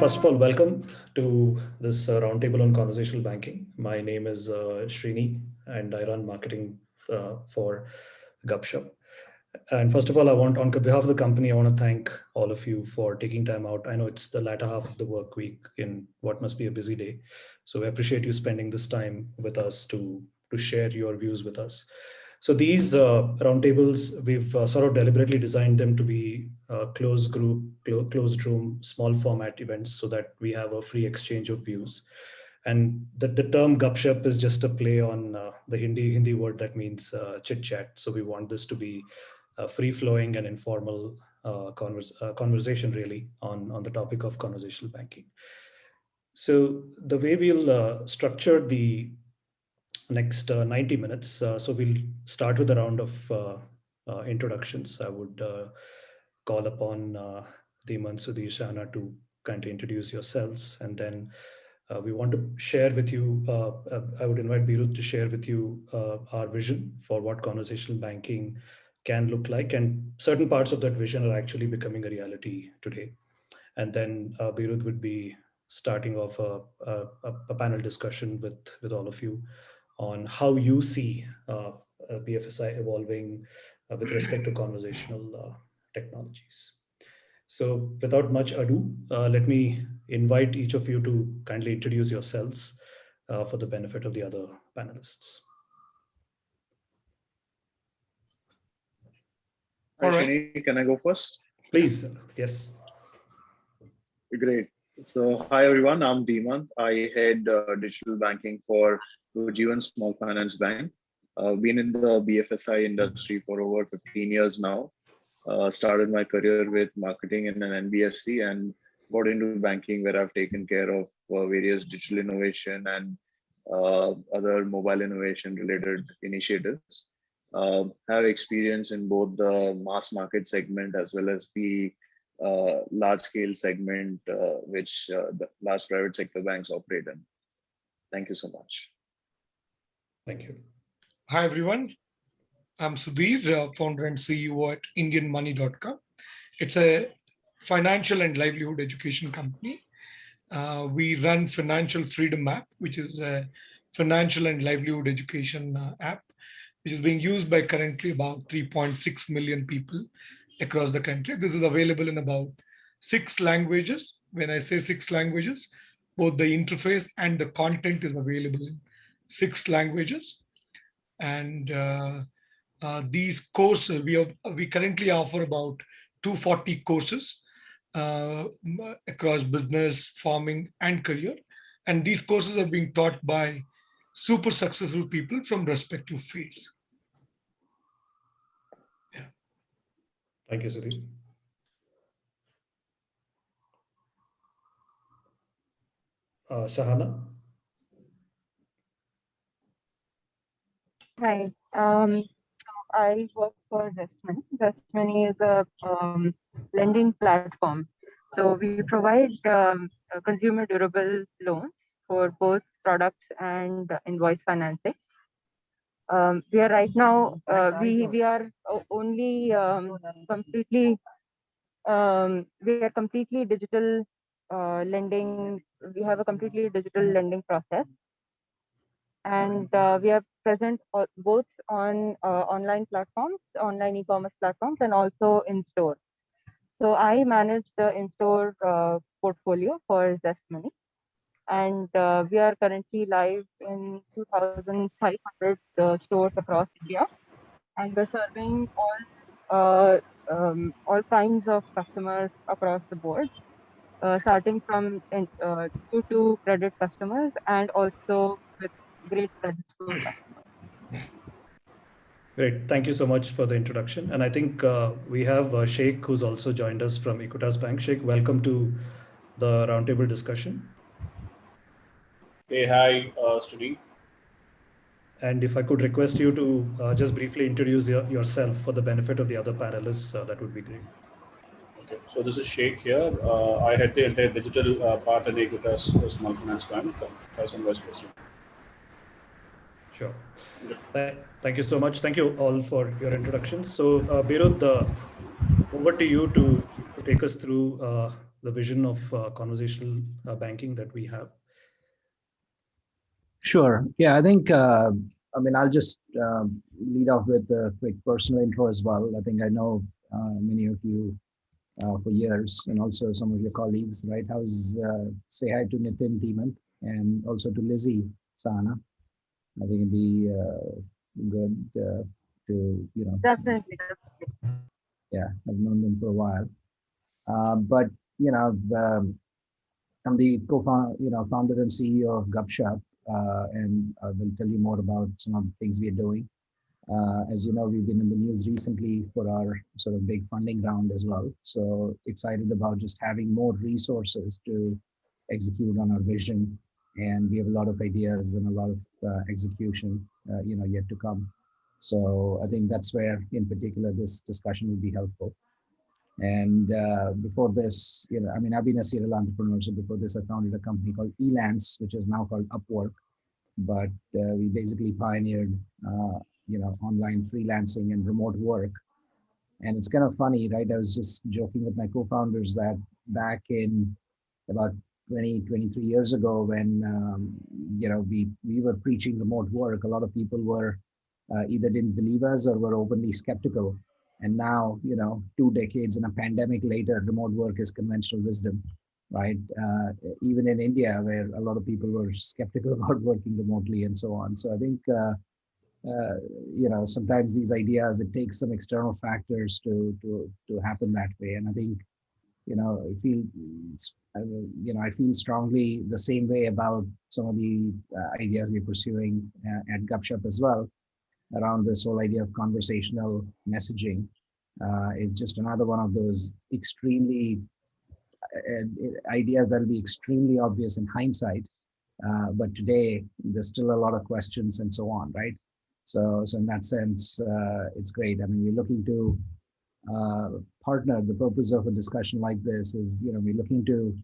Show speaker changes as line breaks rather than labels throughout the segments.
First of all, welcome to this roundtable on conversational banking. My name is Srini, and I run marketing for Gupshup. And first of all, on behalf of the company, I want to thank all of you for taking time out. I know it's the latter half of the work week in what must be a busy day. So I appreciate you spending this time with us to share your views with us. So these roundtables, we've sort of deliberately designed them to be closed group, closed room, small format events so that we have a free exchange of views. And the term Gupshup is just a play on the Hindi word that means chit chat. So we want this to be free flowing and informal conversation really on the topic of conversational banking. So the way we'll structure the next 90 minutes. So we'll start with a round of introductions. I would call upon Dhiman, Sudhir, Shana to kindly introduce yourselves. And then we want to share with you, I would invite Birut to share with you our vision for what conversational banking can look like. And certain parts of that vision are actually becoming a reality today. And then Birut would be starting off a panel discussion with all of you on how you see BFSI evolving with respect to conversational technologies. So without much ado, let me invite each of you to kindly introduce yourselves for the benefit of the other panelists.
All right. Srini, can I go first?
Please, yes.
Great. So hi everyone, I'm Dhiman. I head digital banking for Ujjivan Small Finance Bank. Been in the BFSI industry for over 15 years now. Started my career with marketing in an NBFC and got into banking where I've taken care of various digital innovation and other mobile innovation related initiatives. Have experience in both the mass market segment as well as the large scale segment, which the large private sector banks operate in. Thank you so much.
Thank you.
Hi, everyone. I'm Sudhir, founder and CEO at IndianMoney.com. It's a financial and livelihood education company. We run Financial Freedom App, which is a financial and livelihood education app, which is being used by currently about 3.6 million people across the country. This is available in about 6 languages. When I say 6 languages, both the interface and the content is available in 6 languages. And these courses, we currently offer about 240 courses across business, farming, and career. And these courses are being taught by super successful people from respective fields.
Thank you, Sudhir. Shahana?
Hi, I work for Zestmoney. Zestmoney is a lending platform. So we provide consumer durable loans for both products and invoice financing. We are right now, we are only completely digital lending. We have a completely digital lending process. And we are present both on online platforms, online e-commerce platforms, and also in-store. So I manage the in-store portfolio for Zestmoney. And we are currently live in 2,500 stores across India. And we're serving all kinds of customers across the board, starting from to credit customers and also with great credit score customers.
Great. Thank you so much for the introduction. And I think we have Sheikh, who's also joined us from Equitas Bank. Sheikh, welcome to the roundtable discussion.
Hey, hi, Study.
And if I could request you to just briefly introduce yourself for the benefit of the other panelists, that would be great.
Okay, so this is Sheikh here. I head the entire digital part at Equitas Small Finance Bank as a vice president.
Sure. Thank you so much. Thank you all for your introductions. So, Birut, over to you to take us through the vision of conversational banking that we have?
Sure. Yeah, I think, I mean, I'll just lead off with a quick personal intro as well. I think I know many of you for years, and also some of your colleagues, right? Say hi to Nitin Theeman and also to Lizzie Sana. I think it'd be good to,
Definitely.
yeah, I've known them for a while. But, you know, I'm the founder and CEO of Gupshup, and I will tell you more about some of the things we are doing. As you know, we've been in the news recently for our sort of big funding round as well. So excited about just having more resources to execute on our vision. And we have a lot of ideas and a lot of execution, yet to come. So I think that's where, in particular, this discussion will be helpful. And before this, I mean, I've been a serial entrepreneur. So before this, I founded a company called Elance, which is now called Upwork. But we basically pioneered, online freelancing and remote work. And it's kind of funny, right? I was just joking with my co-founders that back in about 23 years ago, when we were preaching remote work, a lot of people were either didn't believe us or were openly skeptical. And now, 2 decades and a pandemic later, remote work is conventional wisdom, right? Even in India, where a lot of people were skeptical about working remotely and so on. So I think, sometimes these ideas, it takes some external factors to happen that way. And I think, I feel strongly the same way about some of the ideas we're pursuing at Gupshup as well, around this whole idea of conversational messaging. Is just another one of those extremely ideas that will be extremely obvious in hindsight, but today there's still a lot of questions and so on, right? So in that sense, it's great. I mean, we're looking to partner. The purpose of a discussion like this is, we're looking to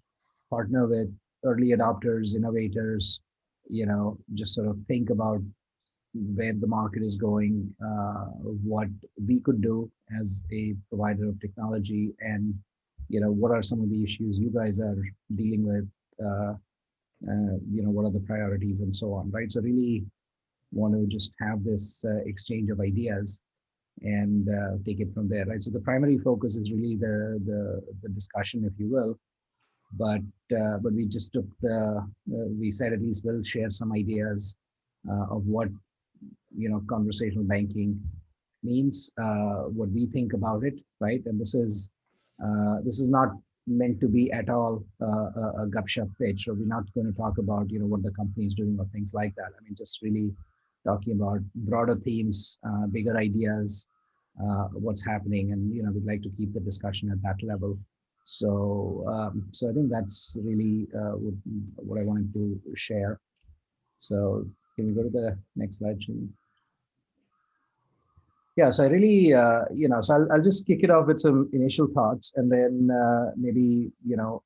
partner with early adopters, innovators, just sort of think about where the market is going, what we could do as a provider of technology, and what are some of the issues you guys are dealing with, what are the priorities and so on, right? So really want to just have this exchange of ideas and take it from there, right? So the primary focus is really the discussion, if you will, but we just took we said at least we'll share some ideas of what conversational banking means, what we think about it, right? And this is not meant to be at all a Gupshup pitch. So we're not going to talk about what the company is doing or things like that. I mean, just really talking about broader themes, bigger ideas, what's happening, and we'd like to keep the discussion at that level. So I think that's really what I wanted to share. So can we go to the next slide, Shane? Yeah, so I really, so I'll just kick it off with some initial thoughts, and then maybe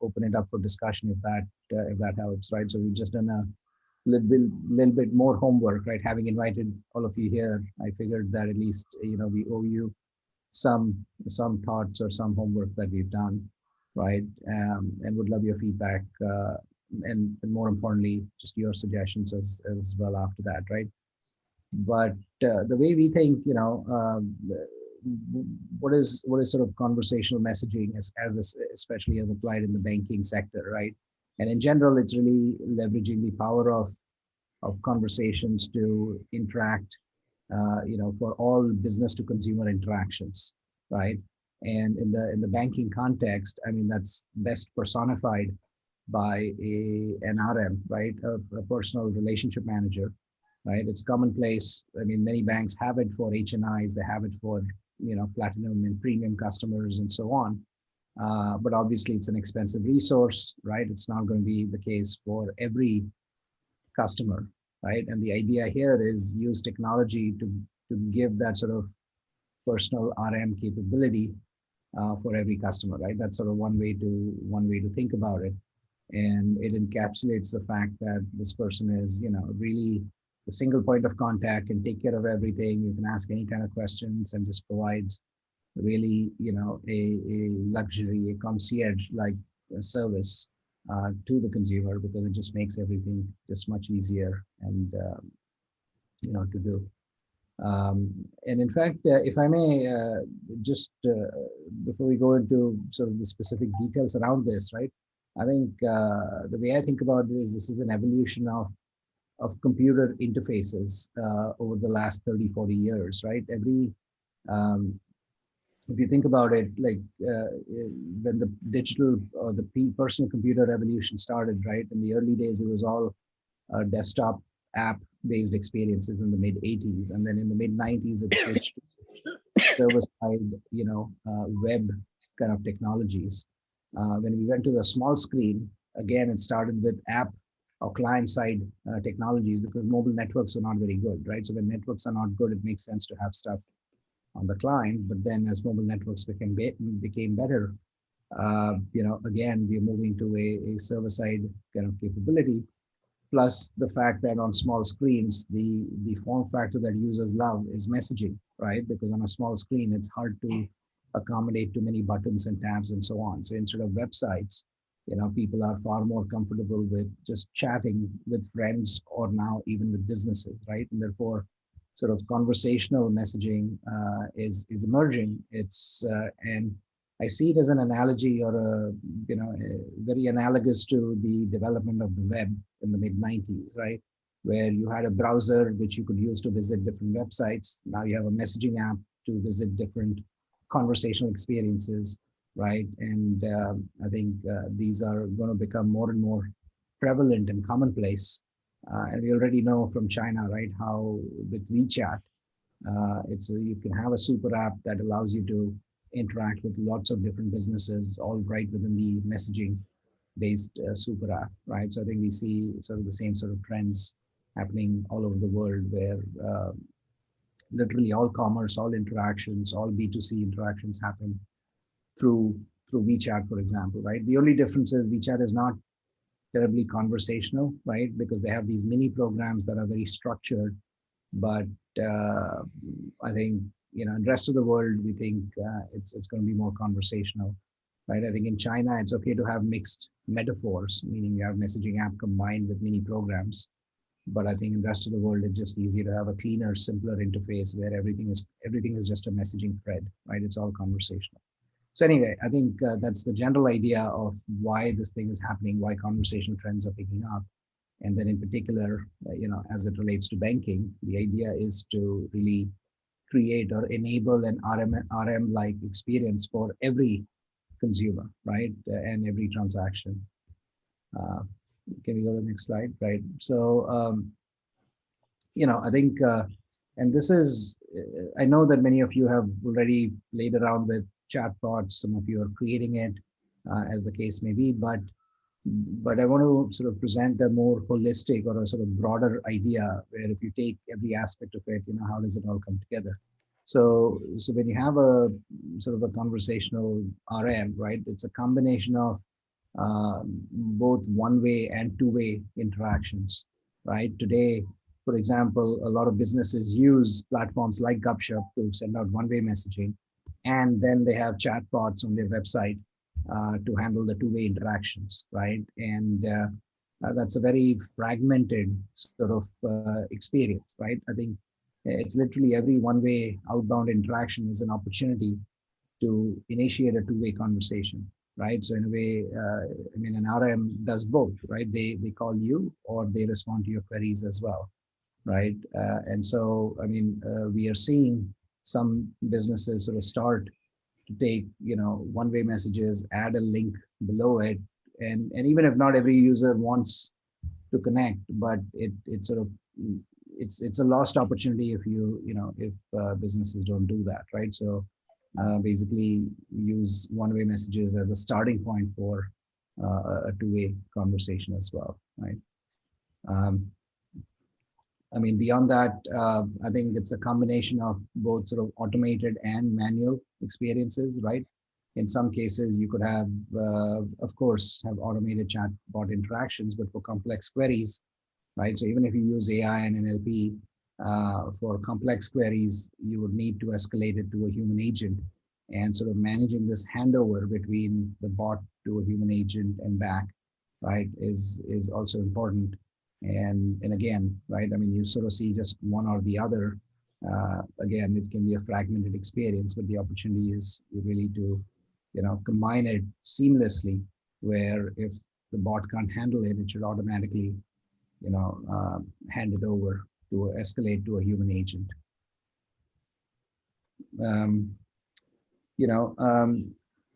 open it up for discussion if that helps, right? So we've just done a little bit more homework, right? Having invited all of you here, I figured that at least we owe you some thoughts or some homework that we've done, right? And would love your feedback, and more importantly, just your suggestions as well after that, right? But the way we think, what is sort of conversational messaging especially as applied in the banking sector, right? And in general, it's really leveraging the power of conversations to interact, for all business to consumer interactions, right? And in the banking context, I mean, that's best personified by an RM, right? A personal relationship manager, right? It's commonplace. I mean, many banks have it for HNIs, they have it for platinum and premium customers and so on. But obviously, it's an expensive resource, right? It's not going to be the case for every customer, right? And the idea here is use technology to give that sort of personal RM capability for every customer, right? That's sort of one way to think about it. And it encapsulates the fact that this person is, really a single point of contact and take care of everything. You can ask any kind of questions and just provides really, a luxury, a concierge like service to the consumer, because it just makes everything just much easier and to do. And in fact, if I may, just before we go into sort of the specific details around this, right? I think the way I think about it is this is an evolution of computer interfaces over the last 30, 40 years, right? Um, if you think about it, like when the digital or the personal computer revolution started, right? In the early days, it was all desktop app based experiences in the mid 80s, and then in the mid 90s it switched to server side web kind of technologies. When we went to the small screen, again it started with app or client side technologies, because mobile networks are not very good, right? So when networks are not good, it makes sense to have stuff on the client. But then as mobile networks became better, again we're moving to a server side kind of capability. Plus the fact that on small screens, the form factor that users love is messaging, right? Because on a small screen, it's hard to accommodate too many buttons and tabs and so on. So instead of websites, people are far more comfortable with just chatting with friends, or now even with businesses, right? And therefore, sort of conversational messaging is emerging. And I see it as an analogy, or very analogous to the development of the web in the mid 90s, right? Where you had a browser which you could use to visit different websites. Now you have a messaging app to visit different conversational experiences, right? And I think these are going to become more and more prevalent and commonplace. And we already know from China, right, how with WeChat, you can have a super app that allows you to interact with lots of different businesses, all right within the messaging based super app, right? So I think we see sort of the same sort of trends happening all over the world, where literally all commerce, all interactions, all B2C interactions happen through WeChat, for example, right? The only difference is WeChat is not terribly conversational, right? Because they have these mini programs that are very structured. But I think, in the rest of the world, we think it's going to be more conversational, right? I think in China, it's okay to have mixed metaphors, meaning you have messaging app combined with mini programs. But I think in the rest of the world, it's just easier to have a cleaner, simpler interface where everything is just a messaging thread, right? It's all conversational. So anyway, I think that's the general idea of why this thing is happening, why conversational trends are picking up. And then in particular, as it relates to banking, the idea is to really create or enable an RM-like experience for every consumer, right? And every transaction. Can we go to the next slide? Right. So, I think, and this is, I know that many of you have already played around with chatbots. Some of you are creating it, as the case may be, but I want to sort of present a more holistic or a sort of broader idea, where if you take every aspect of it, how does it all come together? So when you have a sort of a conversational RM, right, it's a combination of both one-way and two-way interactions, right? Today, for example, a lot of businesses use platforms like Gupshup to send out one-way messaging, and then they have chatbots on their website to handle the two-way interactions, right? And that's a very fragmented sort of experience, right? I think it's literally every one-way outbound interaction is an opportunity to initiate a two-way conversation, right? So in a way, an RM does both, right? They call you, or they respond to your queries as well, right? And so, we are seeing some businesses sort of start to take, one-way messages, add a link below it, and even if not every user wants to connect, but it sort of it's a lost opportunity if if businesses don't do that, right? So basically use one-way messages as a starting point for a two-way conversation as well, right? Beyond that, I think it's a combination of both sort of automated and manual experiences, right? In some cases, you could have, of course, have automated chatbot interactions, but for complex queries, right? So even if you use AI and NLP for complex queries, you would need to escalate it to a human agent, and sort of managing this handover between the bot to a human agent and back, right, is also important. And again, right, I mean, you sort of see just one or the other. Again, it can be a fragmented experience, but the opportunity is really to, combine it seamlessly, where if the bot can't handle it, it should automatically, hand it over to escalate to a human agent. Um,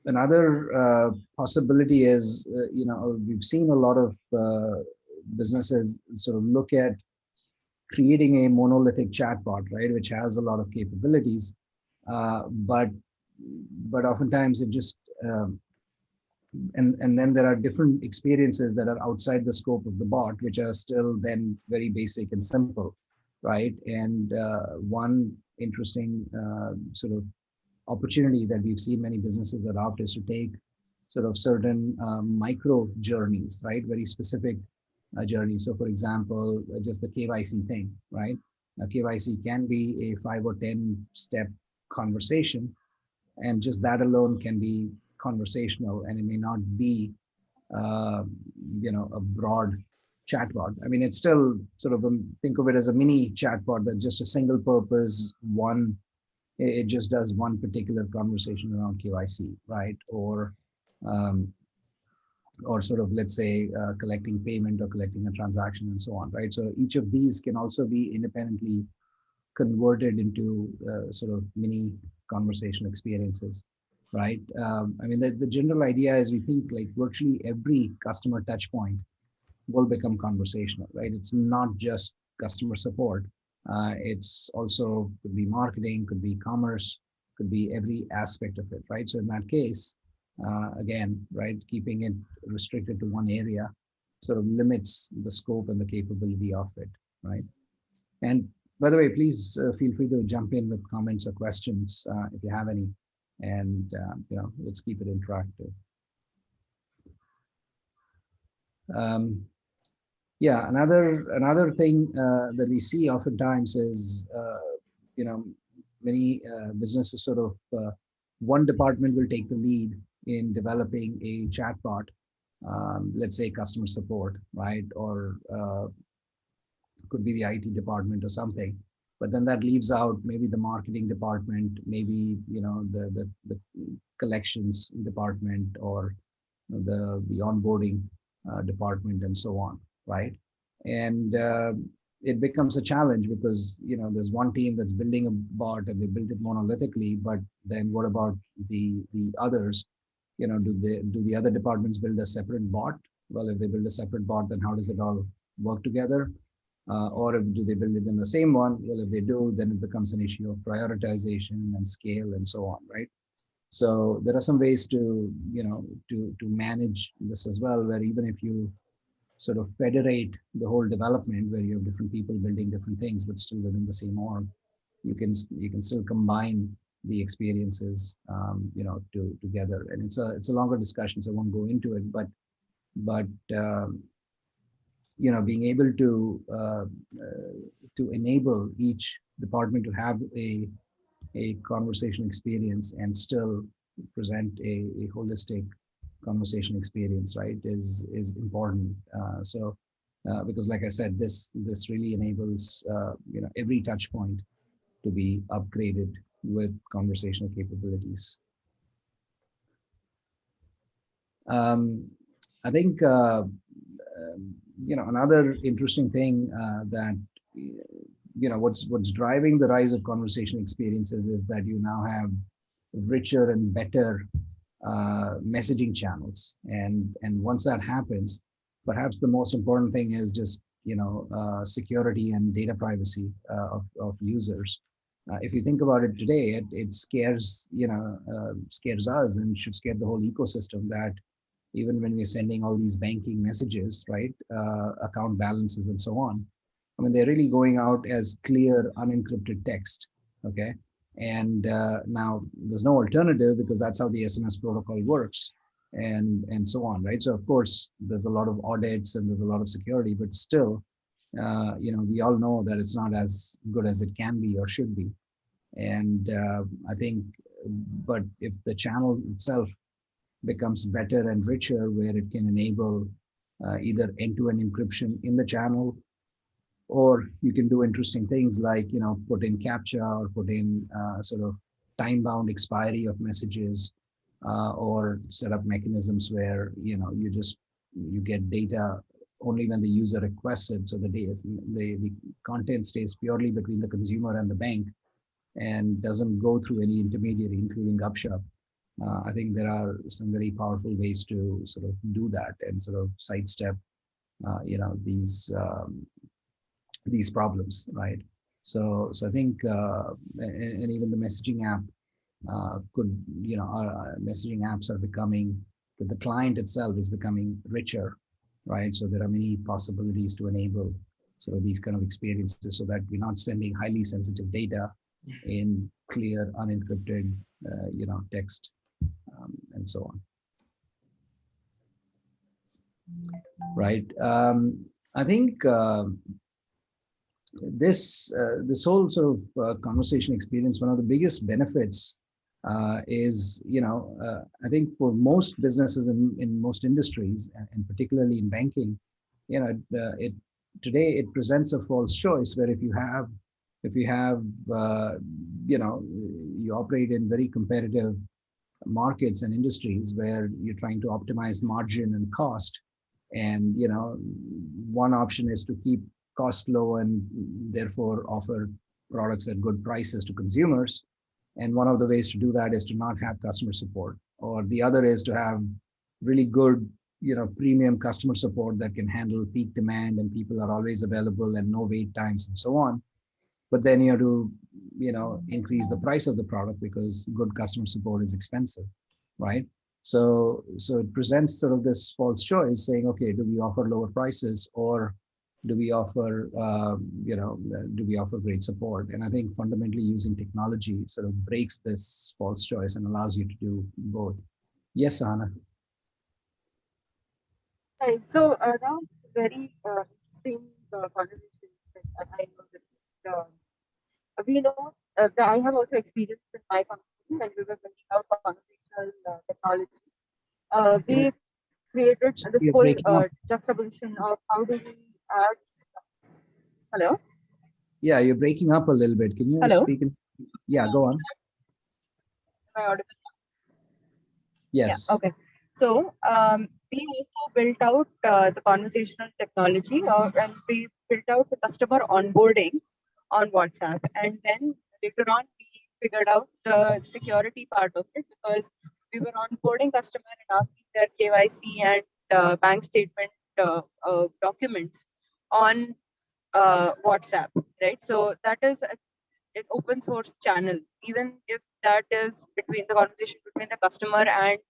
Another possibility is, we've seen a lot of businesses sort of look at creating a monolithic chatbot, right, which has a lot of capabilities, but oftentimes it just and then there are different experiences that are outside the scope of the bot, which are still then very basic and simple, right? And one interesting sort of opportunity that we've seen many businesses adopt is to take sort of certain micro journeys, right? Very specific journeys. So for example, just the KYC thing, right? KYC can be a 5 or 10 step conversation, and just that alone can be conversational, and it may not be, uh, a broad chatbot. I mean, it's still sort of think of it as a mini chatbot that's just a single purpose one. It just does one particular conversation around KYC, right? Um, or sort of, let's say, collecting payment or collecting a transaction and so on, right? So each of these can also be independently converted into sort of mini conversational experiences, right? I mean, the general idea is we think like virtually every customer touch point will become conversational, right? It's not just customer support. It's also could be marketing, could be commerce, could be every aspect of it, right? So in that case, again, right, keeping it restricted to one area sort of limits the scope and the capability of it, right? And by the way, please feel free to jump in with comments or questions if you have any, and let's keep it interactive. Um, Yeah, another thing that we see oftentimes is, you know, many businesses sort of one department will take the lead in developing a chatbot, let's say customer support, right, or could be the IT department or something. But then that leaves out maybe the marketing department, maybe the collections department, or the onboarding department, and so on, right? And it becomes a challenge because there's one team that's building a bot and they build it monolithically, but then what about the others? Do the other departments build a separate bot? Well, if they build a separate bot, then how does it all work together? Or do they build it in the same one? Well, if they do, then it becomes an issue of prioritization and scale and so on, right? So there are some ways to to manage this as well, where even if you sort of federate the whole development, where you have different people building different things, but still within the same org, you can still combine the experiences, together. And it's a longer discussion, so I won't go into it, but being able to enable each department to have a conversation experience and still present a holistic conversation experience, right, is important. Because like I said, this really enables every touch point to be upgraded with conversational capabilities. I think another interesting thing that what's driving the rise of conversation experiences is that you now have richer and better messaging channels, and once that happens, perhaps the most important thing is just security and data privacy of users. If you think about it today, it scares scares us, and should scare the whole ecosystem, that even when we're sending all these banking messages, right, account balances and so on, I mean, they're really going out as clear, unencrypted text, okay? And now there's no alternative, because that's how the SMS protocol works, and so on, right? So of course, there's a lot of audits and there's a lot of security, but still, we all know that it's not as good as it can be or should be. And I think, but if the channel itself becomes better and richer, where it can enable either end-to-end encryption in the channel, or you can do interesting things like, put in captcha or put in sort of time-bound expiry of messages, or set up mechanisms where, you get data only when the user requests it. So the content stays purely between the consumer and the bank and doesn't go through any intermediary, including Gupshup. I think there are some very powerful ways to sort of do that and sort of sidestep, these problems, right? So I think, and even the messaging app messaging apps are becoming, that the client itself is becoming richer, right? So there are many possibilities to enable sort of these kind of experiences, so that we're not sending highly sensitive data in clear, unencrypted, text, and so on. Right. I think this whole sort of conversation experience, one of the biggest benefits is, I think for most businesses in most industries, and particularly in banking, it today it presents a false choice, where if you have you operate in very competitive markets and industries where you're trying to optimize margin and cost, and one option is to keep cost low and therefore offer products at good prices to consumers, and one of the ways to do that is to not have customer support, or the other is to have really good premium customer support that can handle peak demand and people are always available and no wait times and so on. But then you have to increase the price of the product because good customer support is expensive, right? So it presents sort of this false choice, saying, okay, do we offer lower prices, or do we offer great support? And I think fundamentally using technology sort of breaks this false choice and allows you to do both. Yes, Sahana.
Right. So that was very interesting conversation. That I know that we know that I have also experienced in my company when we were building out conversational technology. We created this
You're
whole
breaking up.
juxtaposition of how do we add. Hello.
Yeah, you're breaking up a little bit. Can you
Hello.
speak? Yeah, go on.
Am I audible? Yeah.
Yes.
Okay. So we also built out the conversational technology, and we built out the customer onboarding on WhatsApp, and then later on we figured out the security part of it, because we were onboarding customer and asking their KYC and bank statement documents on WhatsApp, right? So that is an open source channel, even if that is between the conversation between the customer and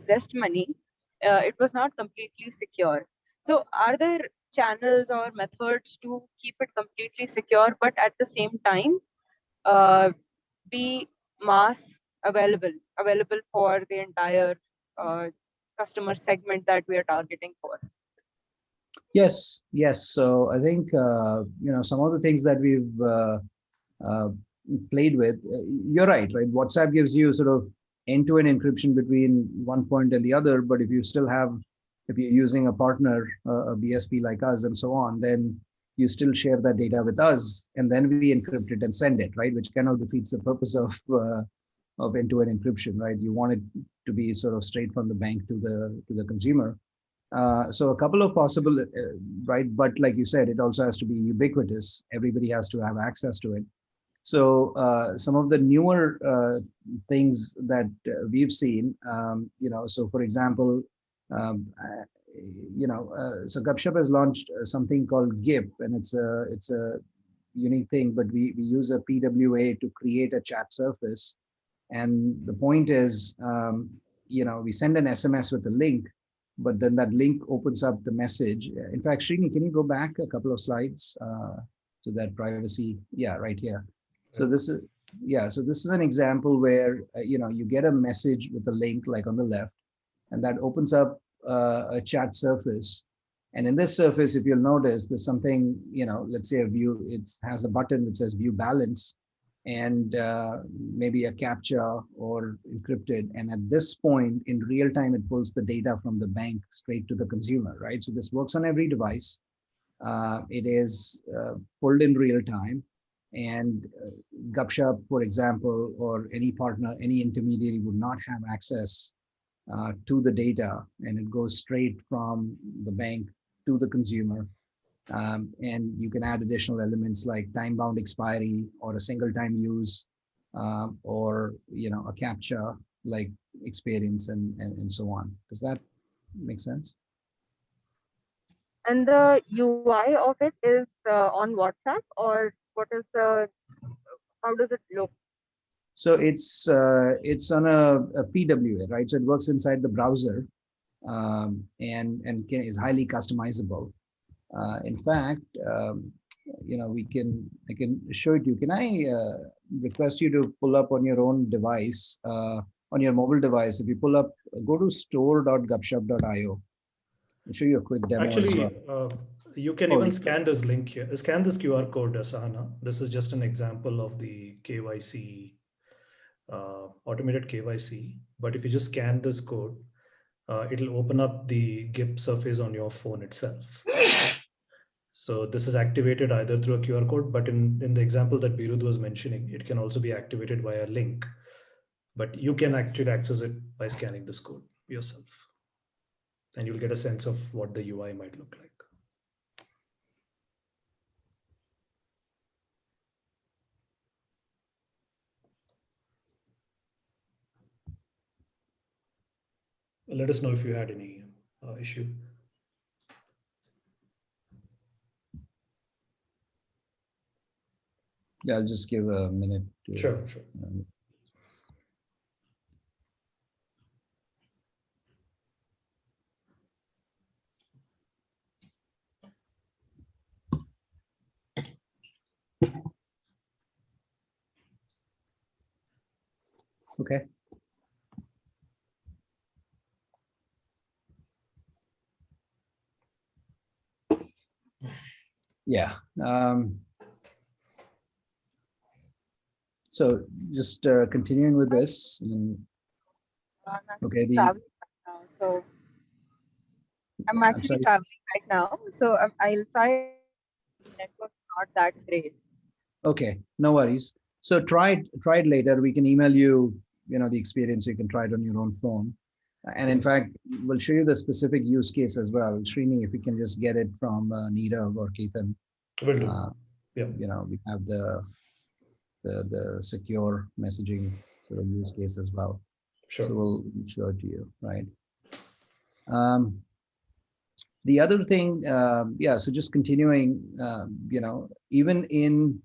Zest Money, it was not completely secure. So are there channels or methods to keep it completely secure, but at the same time be mass available for the entire customer segment that we are targeting for?
Yes. So I think some of the things that we've uh, played with. You're right. WhatsApp gives you sort of end-to-end encryption between one point and the other. But if you're using a partner, a BSP like us, and so on, then you still share that data with us, and then we encrypt it and send it, right? Which kind of defeats the purpose of end-to-end encryption, right? You want it to be sort of straight from the bank to the consumer. So a couple of possible, right? But like you said, it also has to be ubiquitous. Everybody has to have access to it. So some of the newer things that we've seen, so for example, so Gupshup has launched something called GIP, and it's a unique thing, but we use a PWA to create a chat surface. And the point is, we send an SMS with a link, but then that link opens up the message. In fact, Srini, can you go back a couple of slides to that privacy? Yeah, right here. So this is an example where you get a message with a link like on the left, and that opens up a chat surface. And in this surface, if you'll notice, there's something, let's say a view. It has a button that says view balance, and maybe a captcha or encrypted. And at this point, in real time, it pulls the data from the bank straight to the consumer, right? So this works on every device. It is pulled in real time. And Gupshup, for example, or any partner, any intermediary would not have access to the data, and it goes straight from the bank to the consumer. And you can add additional elements like time-bound expiry or a single-time use, or a captcha like experience, and so on. Does that make sense?
And the UI of it is on WhatsApp, or what is the, how does it look?
So it's on a PWA, right? So it works inside the browser, and is highly customizable. In fact, I can show it to you. Can I request you to pull up on your own device, on your mobile device? If you pull up, go to store.gupshup.io. I'll show you a quick demo as
Actually,
well.
you can
Oh,
even scan this link here. Scan this QR code, Sahana. This is just an example of the KYC, automated KYC. But if you just scan this code, it'll open up the GIP surface on your phone itself. So this is activated either through a QR code, but in the example that Birud was mentioning, it can also be activated via a link. But you can actually access it by scanning this code yourself. And you'll get a sense of what the UI might look like. Let us know if you had any issue.
yeah, I'll just give a minute to.
Sure.
Okay. Yeah. So just continuing with this. Okay.
Traveling right now, so I'm actually traveling right now, so I'll try. Network's not that great.
Okay, no worries. So try it later. We can email you, the experience. You can try it on your own phone. And in fact, we'll show you the specific use case as well. Srini, if you can just get it from Neerav or Ketan.
Will do. Yeah.
We have the secure messaging sort of use case as well.
Sure.
So we'll show it to you, right? The other thing, so just continuing, even in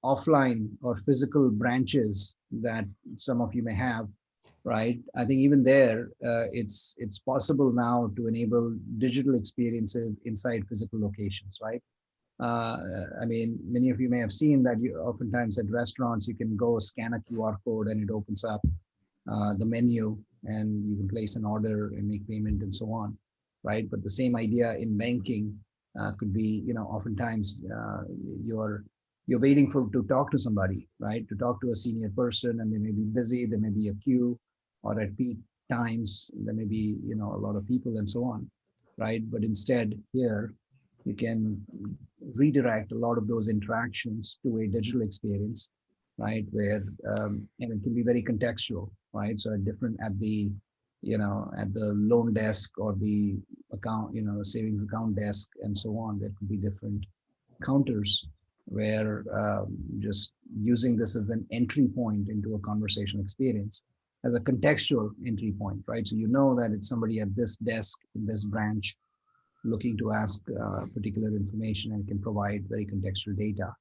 offline or physical branches that some of you may have, right? I think even there, it's possible now to enable digital experiences inside physical locations, right? I mean, many of you may have seen that oftentimes at restaurants, you can go scan a QR code and it opens up the menu, and you can place an order and make payment and so on, right? But the same idea in banking could be, oftentimes you're waiting to talk to somebody, right? To talk to a senior person, and they may be busy, there may be a queue, or at peak times, there may be, a lot of people and so on, right? But instead here, you can redirect a lot of those interactions to a digital experience, right? Where, and it can be very contextual, right? So at the loan desk or the account, savings account desk and so on, there could be different counters where just using this as an entry point into a conversational experience, as a contextual entry point, right? So that it's somebody at this desk in this branch looking to ask particular information, and can provide very contextual data,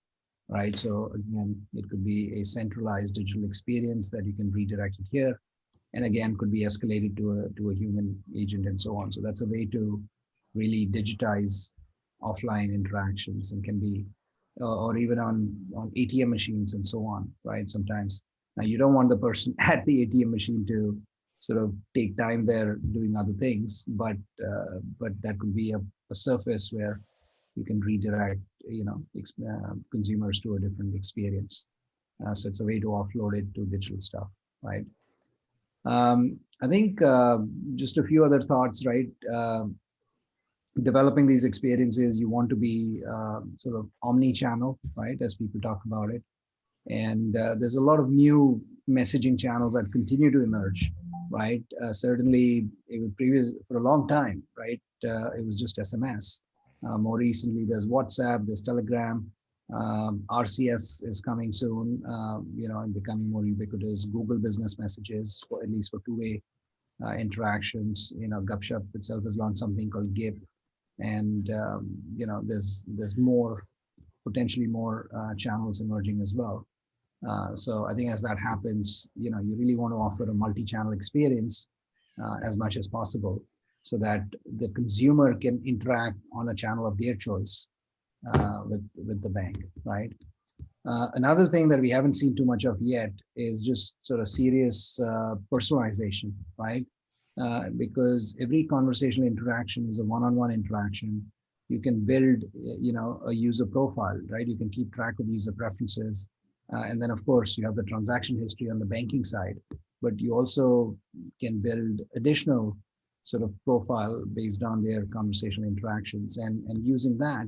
right? So again, it could be a centralized digital experience that you can redirect it here, and again, could be escalated to a human agent and so on. So that's a way to really digitize offline interactions, and can be, or even on ATM machines and so on, right? Sometimes now you don't want the person at the ATM machine to sort of take time there doing other things, but that could be a surface where you can redirect, consumers to a different experience. So it's a way to offload it to digital stuff, right? I think just a few other thoughts, right? Developing these experiences, you want to be sort of omni-channel, right? As people talk about it. And there's a lot of new messaging channels that continue to emerge, right? Certainly, it was for a long time, right? It was just SMS. More recently, there's WhatsApp, there's Telegram, RCS is coming soon, and becoming more ubiquitous. Google Business Messages, for at least for two-way interactions. Gupshup itself has launched something called GIP, and there's more, potentially more channels emerging as well. So I think as that happens, you really want to offer a multi-channel experience as much as possible, so that the consumer can interact on a channel of their choice with the bank, right? Another thing that we haven't seen too much of yet is just sort of serious personalization, right? Because every conversational interaction is a one-on-one interaction. You can build, a user profile, right? You can keep track of user preferences. And then, of course, you have the transaction history on the banking side, but you also can build additional sort of profile based on their conversational interactions. And using that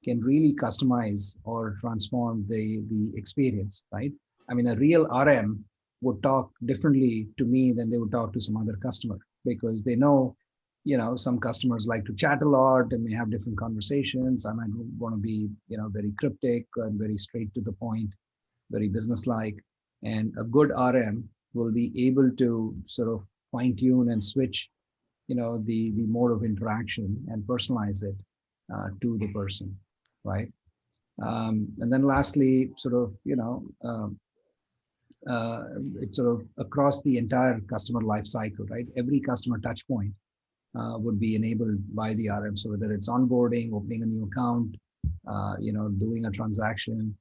can really customize or transform the experience, right? I mean, a real RM would talk differently to me than they would talk to some other customer, because they know, some customers like to chat a lot and may have different conversations. I might want to be, very cryptic and very straight to the point, very business-like. And a good RM will be able to sort of fine tune and switch, the mode of interaction and personalize it to the person, right? And then lastly, sort of, it's sort of across the entire customer life cycle, right? Every customer touch point would be enabled by the RM. So whether it's onboarding, opening a new account, doing a transaction,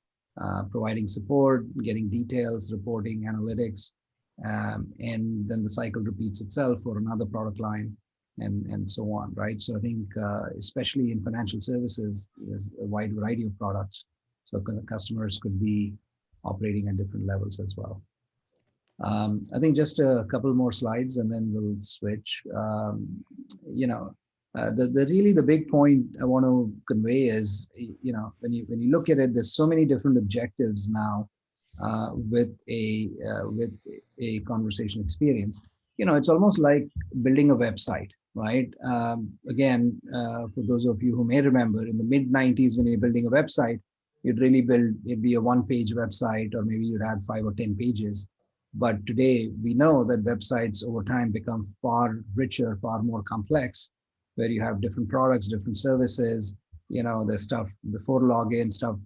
providing support, getting details, reporting, analytics, and then the cycle repeats itself for another product line, and so on, right? So I think especially in financial services, there's a wide variety of products. So customers could be operating at different levels as well. I think just a couple more slides and then we'll switch. The big point I want to convey is, when you look at it, there's so many different objectives now with a conversation experience. It's almost like building a website, right? Again, for those of you who may remember, in the mid 90s, when you're building a website, it'd be a one-page website, or maybe you'd add 5 or 10 pages. But today we know that websites over time become far richer, far more complex, where you have different products, different services. There's stuff before login, stuff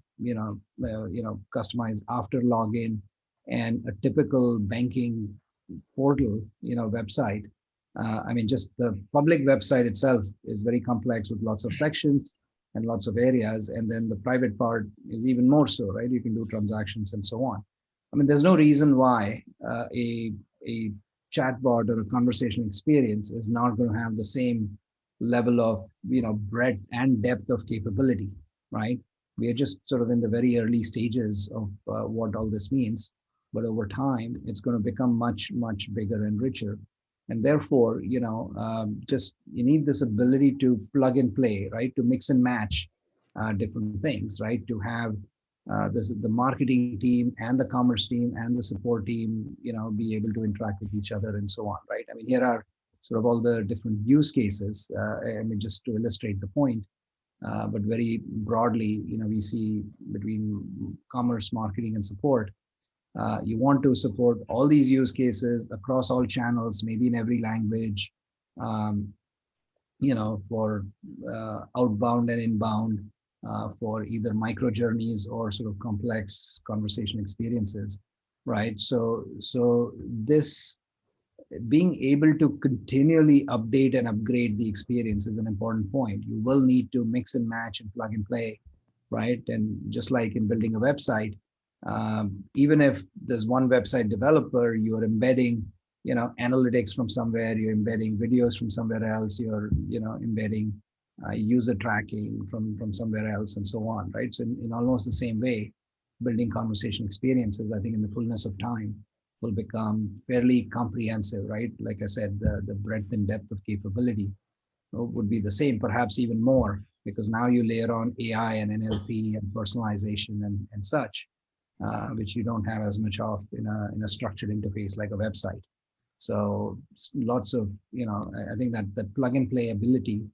customized after login, and a typical banking portal, website. I mean, just the public website itself is very complex with lots of sections and lots of areas, and then the private part is even more so, right? You can do transactions and so on. I mean, there's no reason why a chatbot or a conversation experience is not going to have the same level of breadth and depth of capability, right? We are just sort of in the very early stages of what all this means, but over time it's going to become much bigger and richer, and therefore just you need this ability to plug and play, right? To mix and match different things, right? To have the marketing team and the commerce team and the support team, be able to interact with each other and so on, right? I mean, here are sort of all the different use cases. I mean, just to illustrate the point, but very broadly, we see between commerce, marketing, and support, you want to support all these use cases across all channels, maybe in every language, for outbound and inbound, for either micro journeys or sort of complex conversation experiences, right? So this being able to continually update and upgrade the experience is an important point. You will need to mix and match and plug and play, right? And just like in building a website, even if there's one website developer, you're embedding, analytics from somewhere, you're embedding videos from somewhere else, you're, embedding user tracking from somewhere else and so on, right? So in almost the same way, building conversation experiences, I think in the fullness of time, will become fairly comprehensive, right? Like I said, the breadth and depth of capability would be the same, perhaps even more, because now you layer on AI and NLP and personalization and such, which you don't have as much of in a structured interface like a website. So lots of, I think that plug and play ability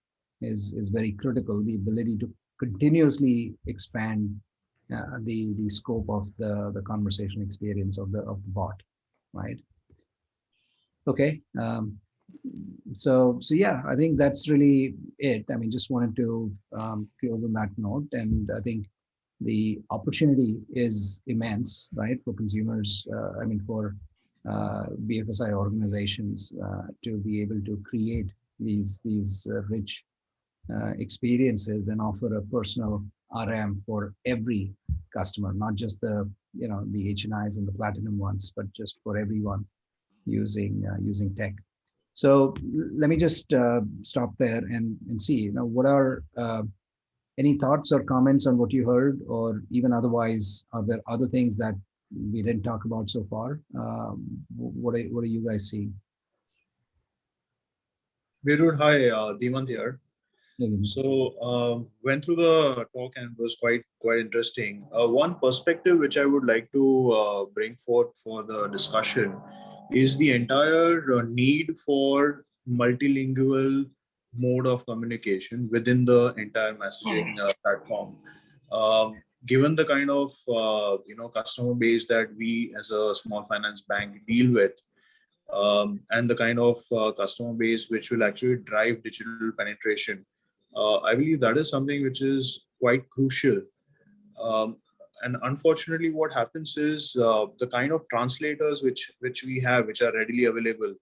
is very critical. The ability to continuously expand the scope of the conversation experience of the bot, right? Okay. So yeah, I think that's really it. I mean, just wanted to close on that note, and I think the opportunity is immense, right, for consumers. I mean, for BFSI organizations to be able to create these rich experiences and offer a personal RM for every customer, not just the HNIs and the platinum ones, but just for everyone using tech. So let me just stop there and see, what are any thoughts or comments on what you heard, or even otherwise, are there other things that we didn't talk about so far? What are you guys seeing?
Virud, hi, Dimant here.
Nitin?
So went through the talk and it was quite interesting. One perspective which I would like to bring forth for the discussion is the entire need for multilingual mode of communication within the entire messaging platform. Given the kind of customer base that we as a small finance bank deal with, and the kind of customer base which will actually drive digital penetration, I believe that is something which is quite crucial. Um, and unfortunately, what happens is the kind of translators which we have, which are readily available,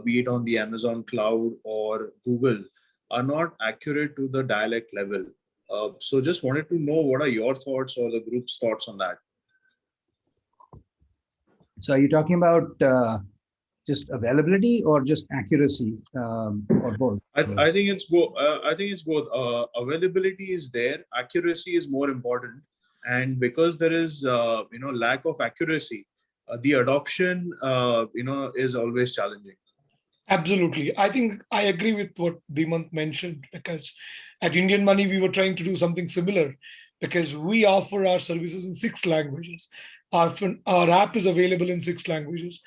be it on the Amazon cloud or Google, are not accurate to the dialect level. So just wanted to know what are your thoughts or the group's thoughts on that.
So are you talking about just availability or just accuracy, or both?
I think it's both. I think it's both. Availability is there. Accuracy is more important, and because there is lack of accuracy, the adoption is always challenging.
Absolutely. I think I agree with what Dimant mentioned, because at Indian Money, we were trying to do something similar, because we offer our services in 6 languages. Our app is available in 6 languages.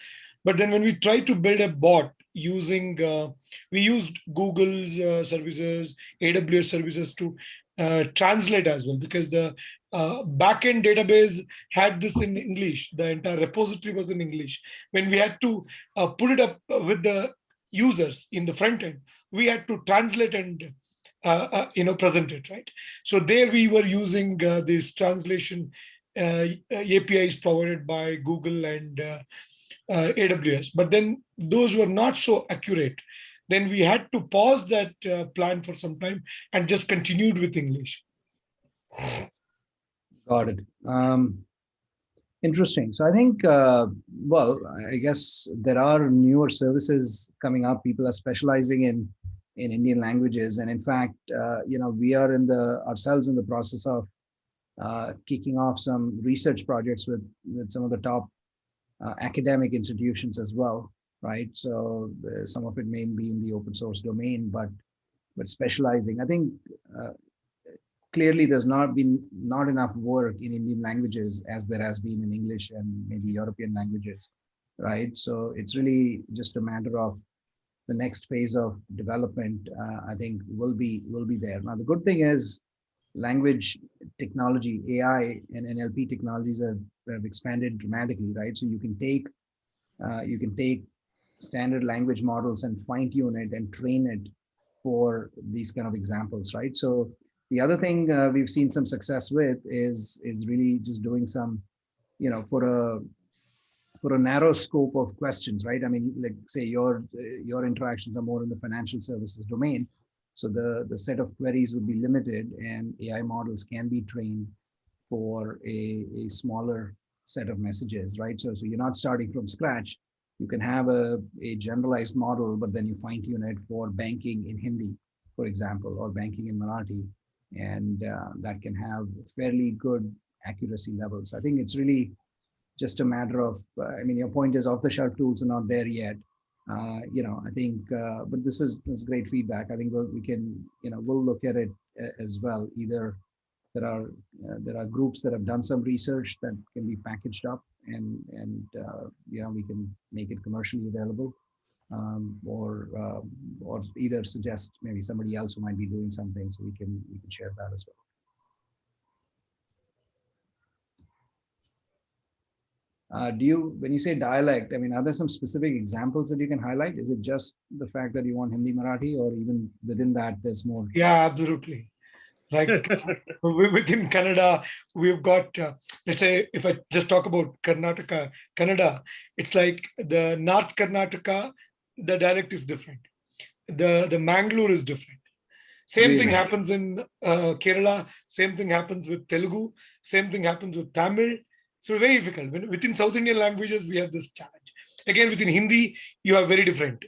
But then when we tried to build a bot using, we used Google's services, AWS services to translate as well, because the backend database had this in English. The entire repository was in English. When we had to put it up with the users in the front end, we had to translate and present it, right? So there we were using this translation APIs provided by Google and AWS, but then those were not so accurate. Then we had to pause that plan for some time and just continued with English.
Got it. Interesting. So I think, well, I guess there are newer services coming up. People are specializing in Indian languages, and in fact, we are ourselves in the process of kicking off some research projects with some of the top academic institutions as well, right? So some of it may be in the open source domain, but specializing. I think clearly there's not enough work in Indian languages as there has been in English and maybe European languages, right? So it's really just a matter of the next phase of development. I think will be there. Now the good thing is language technology, AI and NLP technologies have expanded dramatically, right? So you can take standard language models and fine tune it and train it for these kind of examples, right? So the other thing we've seen some success with is really just doing some, for a narrow scope of questions, right? I mean, like say your interactions are more in the financial services domain, so the set of queries would be limited, and AI models can be trained for a smaller set of messages, right? So you're not starting from scratch. You can have a generalized model, but then you fine tune it for banking in Hindi, for example, or banking in Marathi, and that can have fairly good accuracy levels. I think it's really just a matter of, I mean, your point is off-the-shelf tools are not there yet. I think, but this is great feedback. I think we can, we'll look at it as well. Either there are groups that have done some research that can be packaged up and we can make it commercially available, or either suggest maybe somebody else who might be doing something, so we can share that as well. When you say dialect, I mean, are there some specific examples that you can highlight? Is it just the fact that you want Hindi Marathi, or even within that, there's more?
Yeah, absolutely. Like within Canada, we've got, let's say, if I just talk about Karnataka, Kannada, it's like the North Karnataka, the dialect is different. The Mangalore is different. Same thing happens in Kerala. Same thing happens with Telugu. Same thing happens with Tamil. So very difficult. Within South Indian languages, we have this challenge. Again, within Hindi, you have very different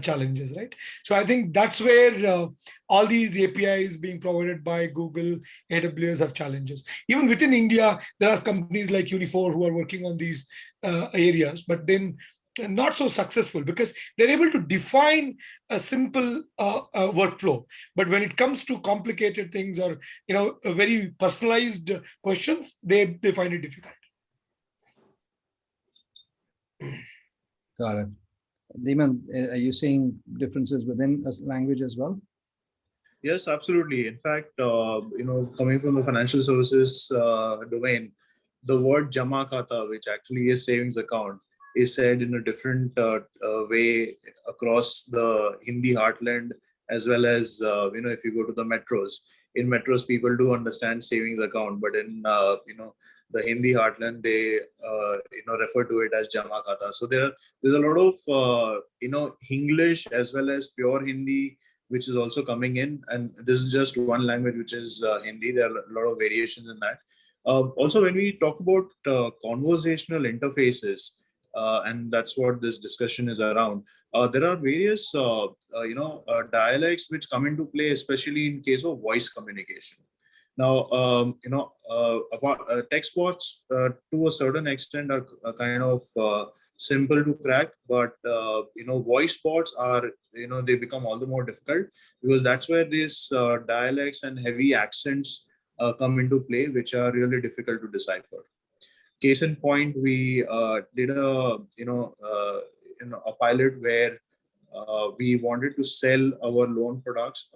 challenges, right? So I think that's where all these APIs being provided by Google, AWS have challenges. Even within India, there are companies like Unifor who are working on these areas, but then not so successful because they're able to define a simple workflow. But when it comes to complicated things or very personalized questions, they find it difficult.
Got it. Deeman, are you seeing differences within a language as well?
Yes, absolutely. In fact, coming from the financial services domain, the word Jama Khata, which actually is savings account, is said in a different way across the Hindi heartland, as well as if you go to the metros. In metros, people do understand savings account, but in the Hindi heartland, they refer to it as Jama Khata. So there's a lot of English as well as pure Hindi, which is also coming in, and this is just one language, which is Hindi. There are a lot of variations in that. Also, when we talk about conversational interfaces, and that's what this discussion is around. There are various, dialects which come into play, especially in case of voice communication. Now, text bots to a certain extent are kind of simple to crack, but voice bots are, they become all the more difficult, because that's where these dialects and heavy accents come into play, which are really difficult to decipher. Case in point, we did a pilot where we wanted to sell our loan products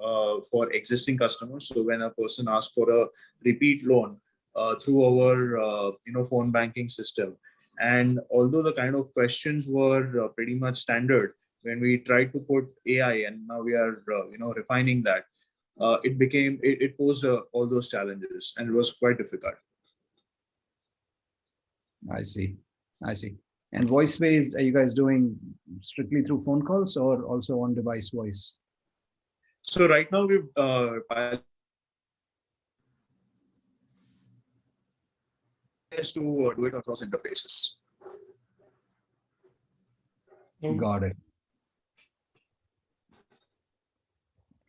for existing customers. So when a person asks for a repeat loan through our phone banking system, and although the kind of questions were pretty much standard, when we tried to put AI, and now we are refining that, it posed all those challenges, and it was quite difficult.
I see. And voice-based, are you guys doing strictly through phone calls or also on device voice?
So right now we've to do it across interfaces.
Got it.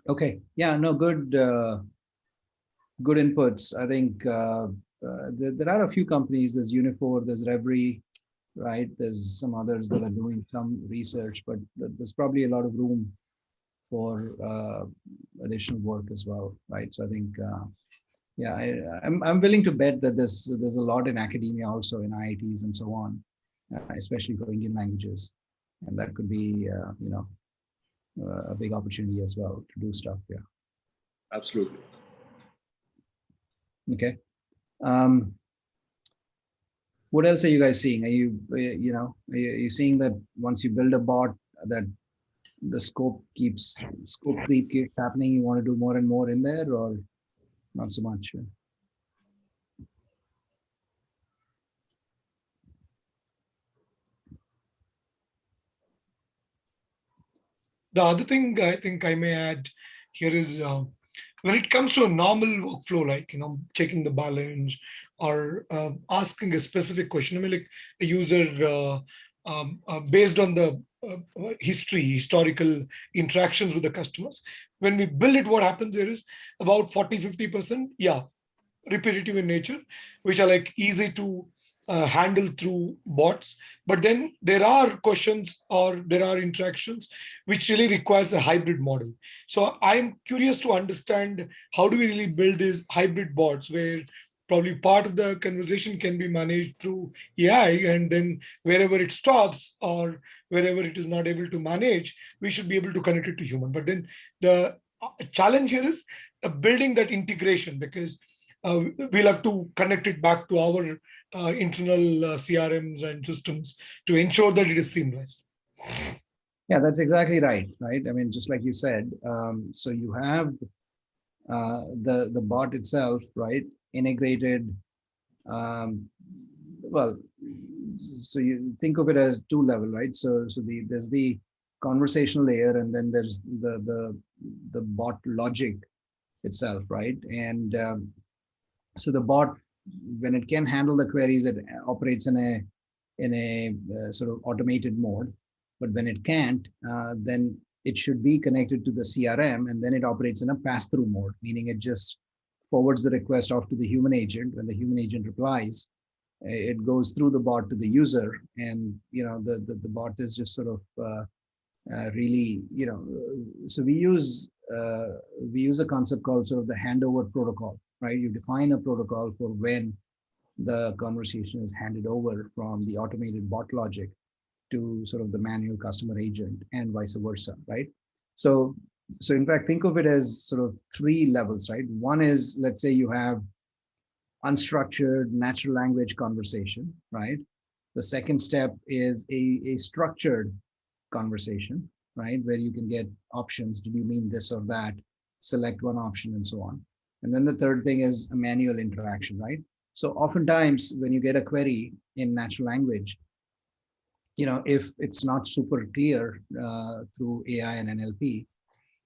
Okay. Yeah. No. Good. Good inputs. I think there are a few companies. There's Unifor. There's Reverie. Right. There's some others that are doing some research, but there's probably a lot of room for additional work as well. Right. So I think. Yeah, I'm willing to bet that there's a lot in academia, also in IITs and so on, especially for Indian languages, and that could be a big opportunity as well to do stuff. Yeah,
absolutely.
Okay. What else are you guys seeing? Are you seeing that once you build a bot, that the scope creep keeps happening? You want to do more and more in there, or not so much?
The other thing I think I may add here is when it comes to a normal workflow, like checking the balance or asking a specific question. I mean, like a user based on the historical interactions with the customers. When we build it, what happens here is about 40-50%, yeah, repetitive in nature, which are like easy to handle through bots. But then there are questions or there are interactions which really requires a hybrid model. So I'm curious to understand, how do we really build these hybrid bots where probably part of the conversation can be managed through AI, and then wherever it stops or wherever it is not able to manage, we should be able to connect it to human. But then the challenge here is building that integration, because we'll have to connect it back to our internal CRMs and systems to ensure that it is seamless.
Yeah, that's exactly right. Right. I mean, just like you said, so you have the bot itself, right, integrated. Well, so you think of it as two level, right? So there's the conversational layer, and then there's the bot logic itself, right? And so the bot, when it can handle the queries, it operates in a sort of automated mode. But when it can't, then it should be connected to the CRM, and then it operates in a pass-through mode, meaning it just forwards the request off to the human agent. When the human agent replies, it goes through the bot to the user, and the bot is just sort of really, so we use a concept called sort of the handover protocol, right? You define a protocol for when the conversation is handed over from the automated bot logic to sort of the manual customer agent, and vice versa, right? So in fact, think of it as sort of three levels, right? One is, let's say you have unstructured natural language conversation, right? The second step is a structured conversation, right? Where you can get options. Do you mean this or that? Select one option and so on. And then the third thing is a manual interaction, right? So oftentimes when you get a query in natural language, if it's not super clear through AI and NLP,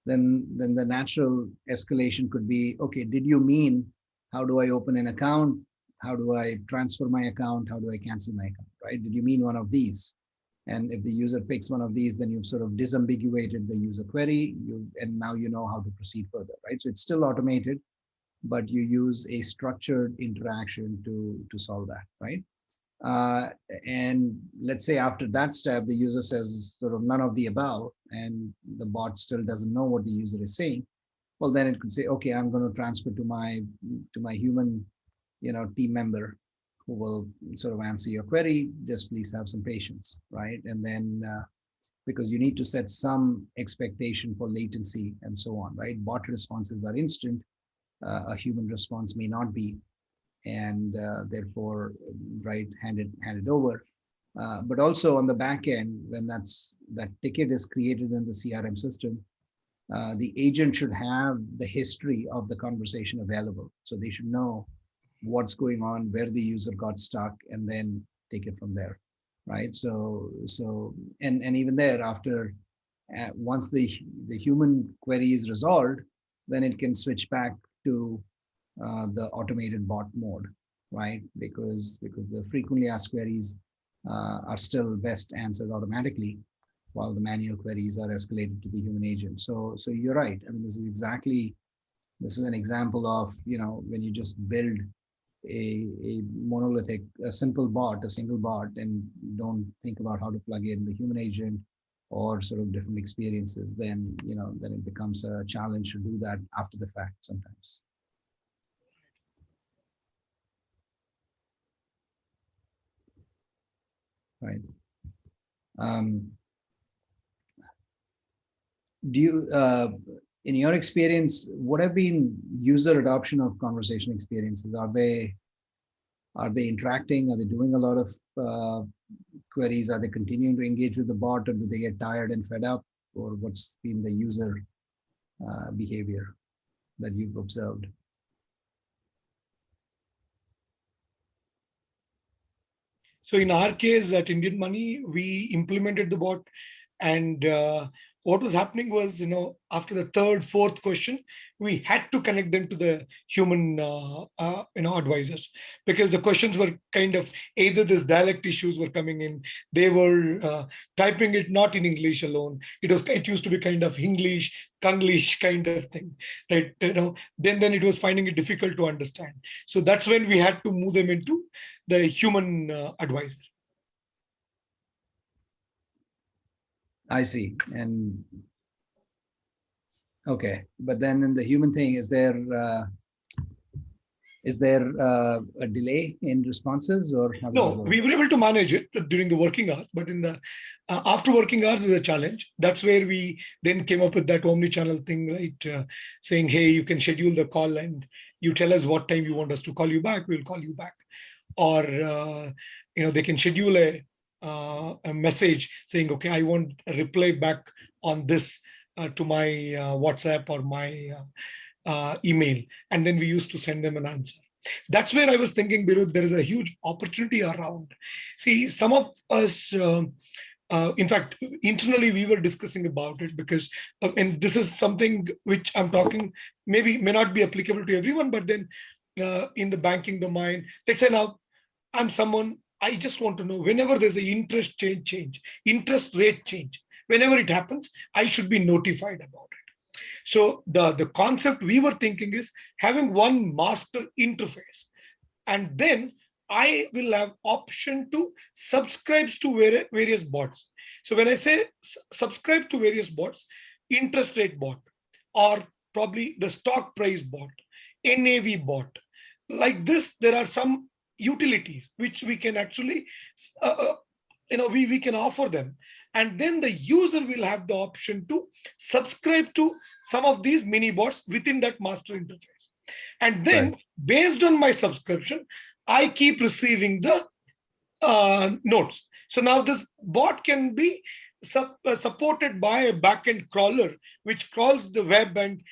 then the natural escalation could be, okay, did you mean, how do I open an account? How do I transfer my account? How do I cancel my account, right? Did you mean one of these? And if the user picks one of these, then you've sort of disambiguated the user query, and now you know how to proceed further, right? So it's still automated, but you use a structured interaction to solve that, right? And let's say after that step, the user says sort of none of the above, and the bot still doesn't know what the user is saying. Well, then it could say, okay, I'm going to transfer to my human, team member who will sort of answer your query. Just please have some patience, right? And then because you need to set some expectation for latency and so on, right? Bot responses are instant. A human response may not be, and therefore, right, handed over. But also on the back end, when that ticket is created in the CRM system, the agent should have the history of the conversation available. So they should know what's going on, where the user got stuck, and then take it from there, right? So and even there, after once the human query is resolved, then it can switch back to the automated bot mode, right? Because the frequently asked queries are still best answered automatically, while the manual queries are escalated to the human agent. So you're right. I mean, this is an example of, when you just build a monolithic, a simple bot, a single bot, and don't think about how to plug in the human agent or sort of different experiences, then then it becomes a challenge to do that after the fact sometimes. Right. Do you, in your experience, what have been user adoption of conversation experiences? Are they interacting? Are they doing a lot of queries? Are they continuing to engage with the bot, or do they get tired and fed up? Or what's been the user behavior that you've observed?
So in our case at Indian Money, we implemented the bot, and what was happening was, after the third, fourth question, we had to connect them to the human, advisors, because the questions were kind of either this dialect issues were coming in, they were typing it not in English alone. It used to be kind of English, Konglish kind of thing, right? Then it was finding it difficult to understand. So that's when we had to move them into the human advisor.
I see. And okay, but then in the human thing, is there a delay in responses, or how does it
No,
work?
we were able to manage it during the working hours, but in the after working hours is a challenge. That's where we then came up with that omni-channel thing, right? Saying, hey, you can schedule the call and you tell us what time you want us to call you back, we'll call you back. Or they can schedule a message saying, okay, I want a reply back on this to my WhatsApp or my email, and then we used to send them an answer. That's where I was thinking, Birud, there is a huge opportunity around. See, some of us, in fact, internally we were discussing about it, because, and this is something which I'm talking, maybe may not be applicable to everyone, but then in the banking domain, let's say now I'm someone, I just want to know whenever there's an interest rate change, whenever it happens, I should be notified about it. So the concept we were thinking is having one master interface, and then I will have option to subscribe to various bots. So when I say subscribe to various bots, interest rate bot, or probably the stock price bot, NAV bot, like this, there are some utilities which we can actually, we can offer them. And then the user will have the option to subscribe to some of these mini bots within that master interface. And then
Right.
based on my subscription, I keep receiving the notes. So now this bot can be supported by a backend crawler, which crawls the web and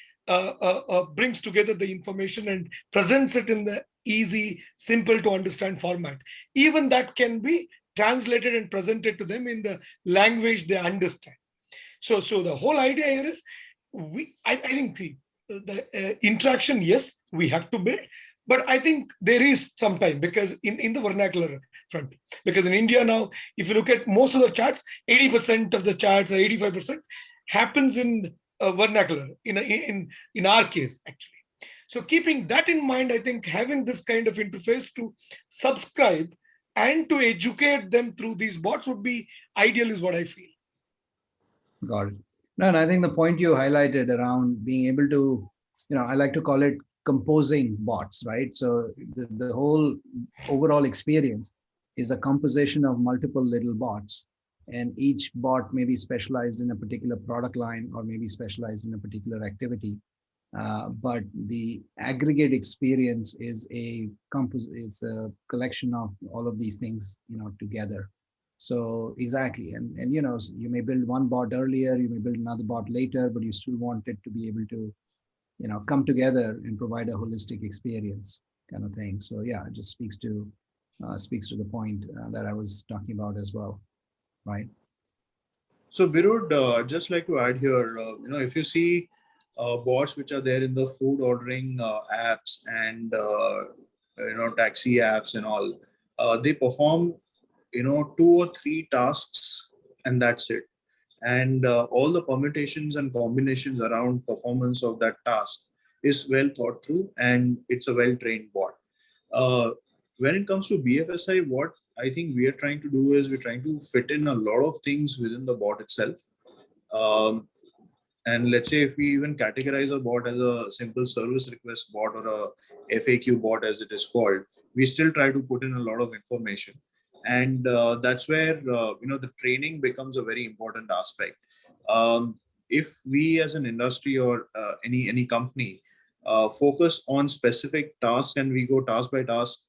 brings together the information and presents it in the easy, simple to understand format. Even that can be translated and presented to them in the language they understand. So the whole idea here is, I think the interaction, yes, we have to build, but I think there is some time, because in the vernacular front, because in India now, if you look at most of the charts, 80% of the charts, or 85% happens in vernacular, in our case, actually. So keeping that in mind, I think having this kind of interface to subscribe and to educate them through these bots would be ideal, is what I feel.
Got it. No, and I think the point you highlighted around being able to, I like to call it composing bots, right? So the whole overall experience is a composition of multiple little bots, and each bot may be specialized in a particular product line or maybe specialized in a particular activity. But the aggregate experience is it's a collection of all of these things, together. So exactly, and you may build one bot earlier, you may build another bot later, but you still want it to be able to, come together and provide a holistic experience, kind of thing. So yeah, it just speaks to the point that I was talking about as well, right?
So Birud, just like to add here, if you see bots which are there in the food ordering apps and taxi apps and all, they perform 2 or 3 tasks and that's it. And all the permutations and combinations around performance of that task is well thought through, and it's a well-trained bot. When it comes to BFSI, what I think we are trying to do is we're trying to fit in a lot of things within the bot itself. And let's say if we even categorize a bot as a simple service request bot or a FAQ bot, as it is called, we still try to put in a lot of information. And that's where, the training becomes a very important aspect. If we as an industry or any company focus on specific tasks and we go task by task,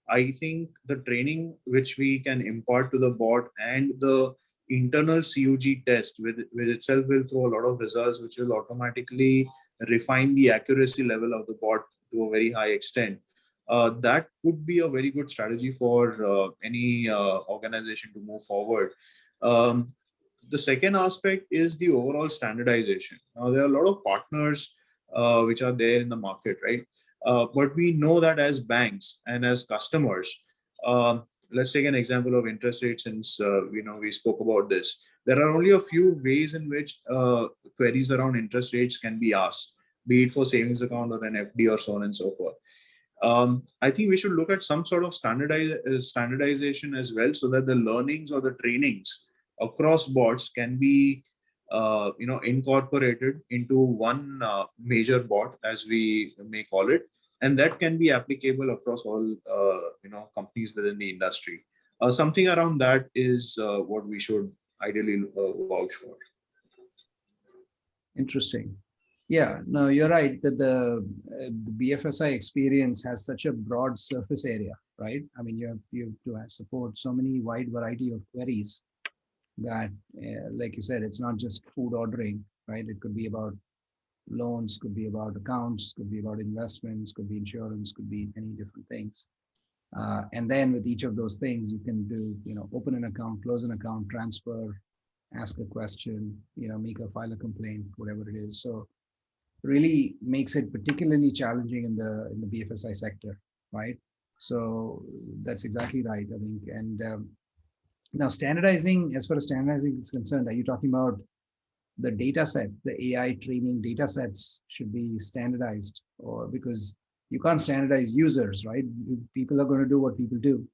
I think the training which we can impart to the bot and the internal CUG test with itself will throw a lot of results, which will automatically refine the accuracy level of the bot to a very high extent. That could be a very good strategy for any organization to move forward. The second aspect is the overall standardization. Now, there are a lot of partners which are there in the market, right? But we know that as banks and as customers, let's take an example of interest rates, since we spoke about this. There are only a few ways in which queries around interest rates can be asked, be it for savings account or an FD or so on and so forth. I think we should look at some sort of standardization as well, so that the learnings or the trainings across bots can be incorporated into one major bot, as we may call it, and that can be applicable across all companies within the industry. Something around that is what we should ideally vouch for.
Interesting. Yeah, no, you're right that the BFSI experience has such a broad surface area, right? I mean, you have to support so many wide variety of queries that, like you said, it's not just food ordering, right? It could be about loans, could be about accounts, could be about investments, could be insurance, could be many different things. And then with each of those things, you can do, open an account, close an account, transfer, ask a question, file a complaint, whatever it is. So really makes it particularly challenging in the BFSI sector, right? So that's exactly right, I think. And now standardizing, as far as standardizing is concerned, are you talking about the data set, the AI training data sets should be standardized? Or because you can't standardize users, right? People are going to do what people do.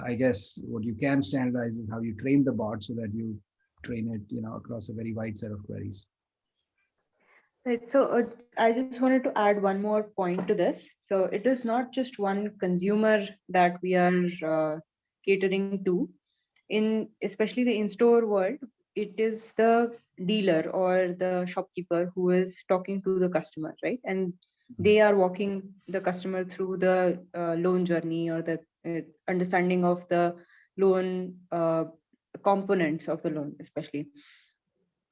I guess what you can standardize is how you train the bot so that you train it, across a very wide set of queries.
Right. So I just wanted to add one more point to this. So it is not just one consumer that we are catering to. In especially the in-store world, it is the dealer or the shopkeeper who is talking to the customer, right? And they are walking the customer through the loan journey or the understanding of the loan components of the loan, especially.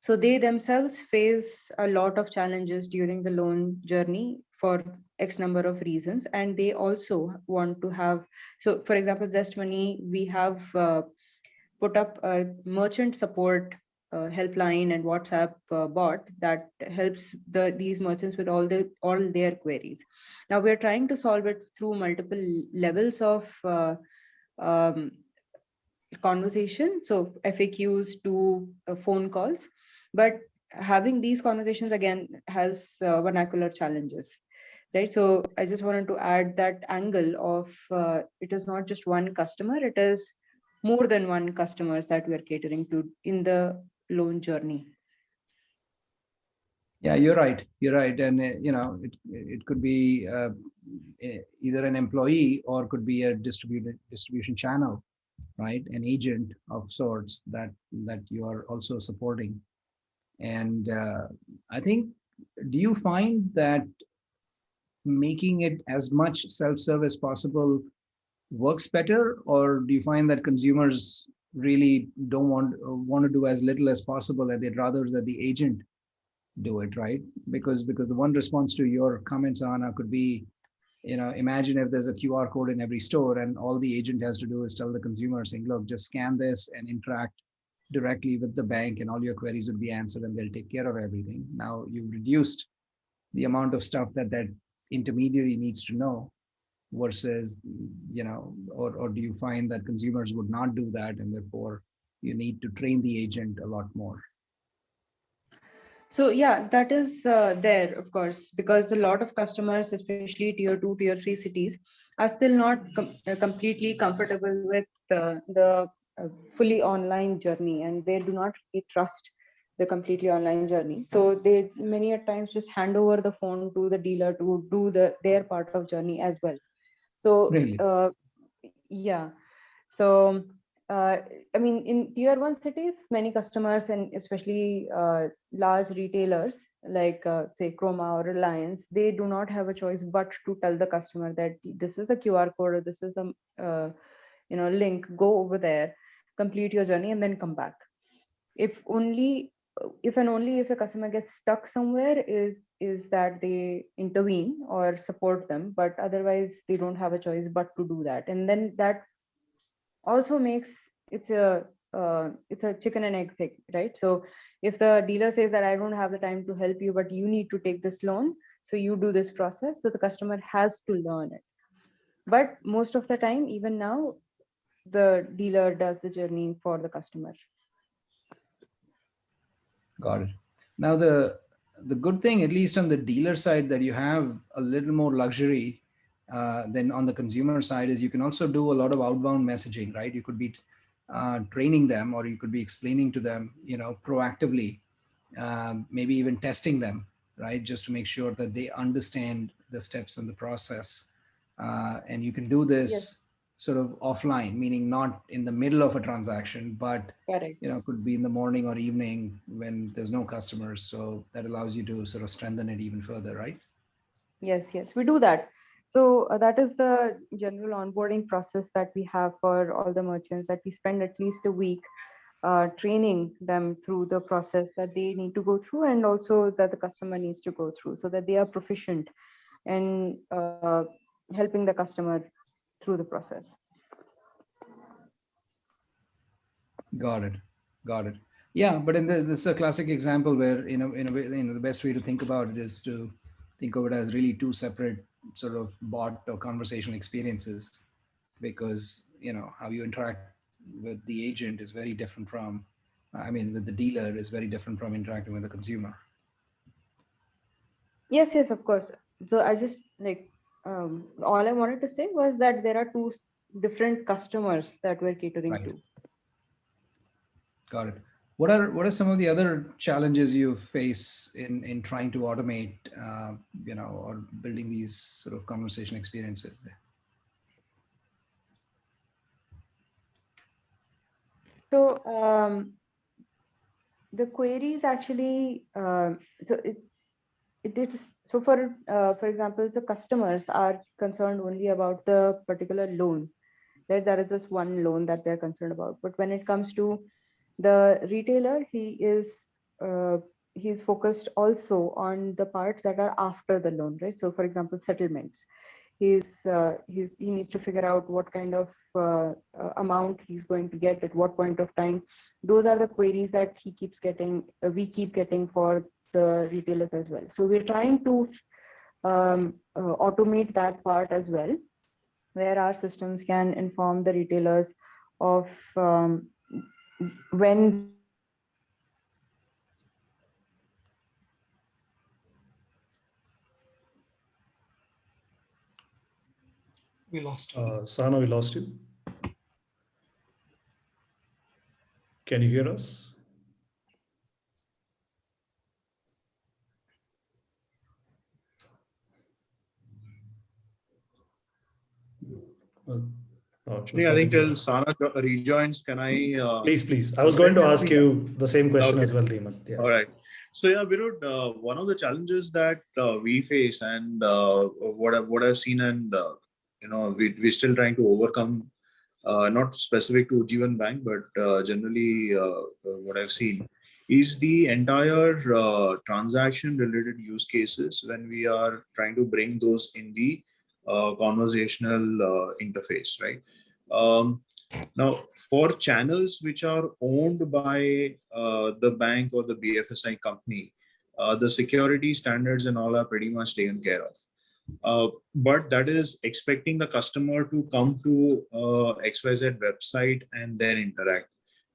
So they themselves face a lot of challenges during the loan journey for X number of reasons. And they also want to have, so for example, Zest Money, we have put up a merchant support helpline and WhatsApp bot that helps these merchants with all their queries. Now we're trying to solve it through multiple levels of um, conversation, so FAQs to phone calls, but having these conversations again has vernacular challenges, right? So I just wanted to add that angle of it is not just one customer, it is more than one customers that we are catering to in the loan journey.
Yeah, you're right. You're right. And, it could be either an employee or could be a distribution channel, right? An agent of sorts that you are also supporting. And I think, do you find that making it as much self-serve as possible works better, or do you find that consumers really don't want to do as little as possible, and they'd rather that the agent do it, right? Because the one response to your comments, Anna, could be, imagine if there's a QR code in every store and all the agent has to do is tell the consumer, saying, look, just scan this and interact directly with the bank and all your queries would be answered and they'll take care of everything. Now you've reduced the amount of stuff that intermediary needs to know versus, or do you find that consumers would not do that and therefore you need to train the agent a lot more?
So yeah, that is there, of course, because a lot of customers, especially tier 2, tier 3 cities, are still not completely comfortable with the fully online journey, and they do not really trust the completely online journey. So they many a times just hand over the phone to the dealer to do their part of journey as well. So
Really?
yeah. So uh, I mean, in tier 1 cities, many customers and especially large retailers like say Chroma or Reliance, they do not have a choice but to tell the customer that this is the QR code or this is the link. Go over there, complete your journey, and then come back. If and only if the customer gets stuck somewhere is that they intervene or support them, but otherwise they don't have a choice but to do that. And then that also makes it's a it's a chicken and egg thing, right? So if the dealer says that I don't have the time to help you, but you need to take this loan, so you do this process, so the customer has to learn it. But most of the time, even now, the dealer does the journey for the customer.
Got it. Now the good thing, at least on the dealer side, that you have a little more luxury than on the consumer side, is you can also do a lot of outbound messaging, right? You could be training them, or you could be explaining to them, proactively, maybe even testing them, right? Just to make sure that they understand the steps in the process. And you can do this
Yes.
sort of offline, meaning not in the middle of a transaction, but
Correct.
could be in the morning or evening when there's no customers. So that allows you to sort of strengthen it even further, right?
Yes, we do that. So that is the general onboarding process that we have for all the merchants, that we spend at least a week training them through the process that they need to go through, and also that the customer needs to go through, so that they are proficient in helping the customer through the process.
Got it. Yeah, but this is a classic example where, in a way, the best way to think about it is to think of it as really two separate sort of bot or conversational experiences, because how you interact with the agent is very different from, with the dealer is very different from interacting with the consumer.
Yes, of course. So I just all I wanted to say was that there are two different customers that we're catering
Right.
to.
Got it. What are some of the other challenges you face in trying to automate, or building these sort of conversation experiences?
So the queries actually, so it is, so for example, the customers are concerned only about the particular loan, right? There is this one loan that they're concerned about. But when it comes to the retailer, he's focused also on the parts that are after the loan, right? So for example, settlements. He needs to figure out what kind of amount he's going to get at what point of time. Those are the queries that we keep getting for the retailers as well. So we're trying to automate that part as well, where our systems can inform the retailers of when
We lost.
Sana, we lost you. Can you hear us?
I think till Sana rejoins, can I?
Please. I was going to ask you the same question as well, Deeman. Yeah.
All right. So yeah, Virud, one of the challenges that we face, and what I've seen, and we're still trying to overcome, not specific to Ujjivan Bank, but generally what I've seen is the entire transaction-related use cases when we are trying to bring those in the conversational interface, right? Now, for channels which are owned by the bank or the BFSI company, the security standards and all are pretty much taken care of. But that is expecting the customer to come to XYZ website and then interact.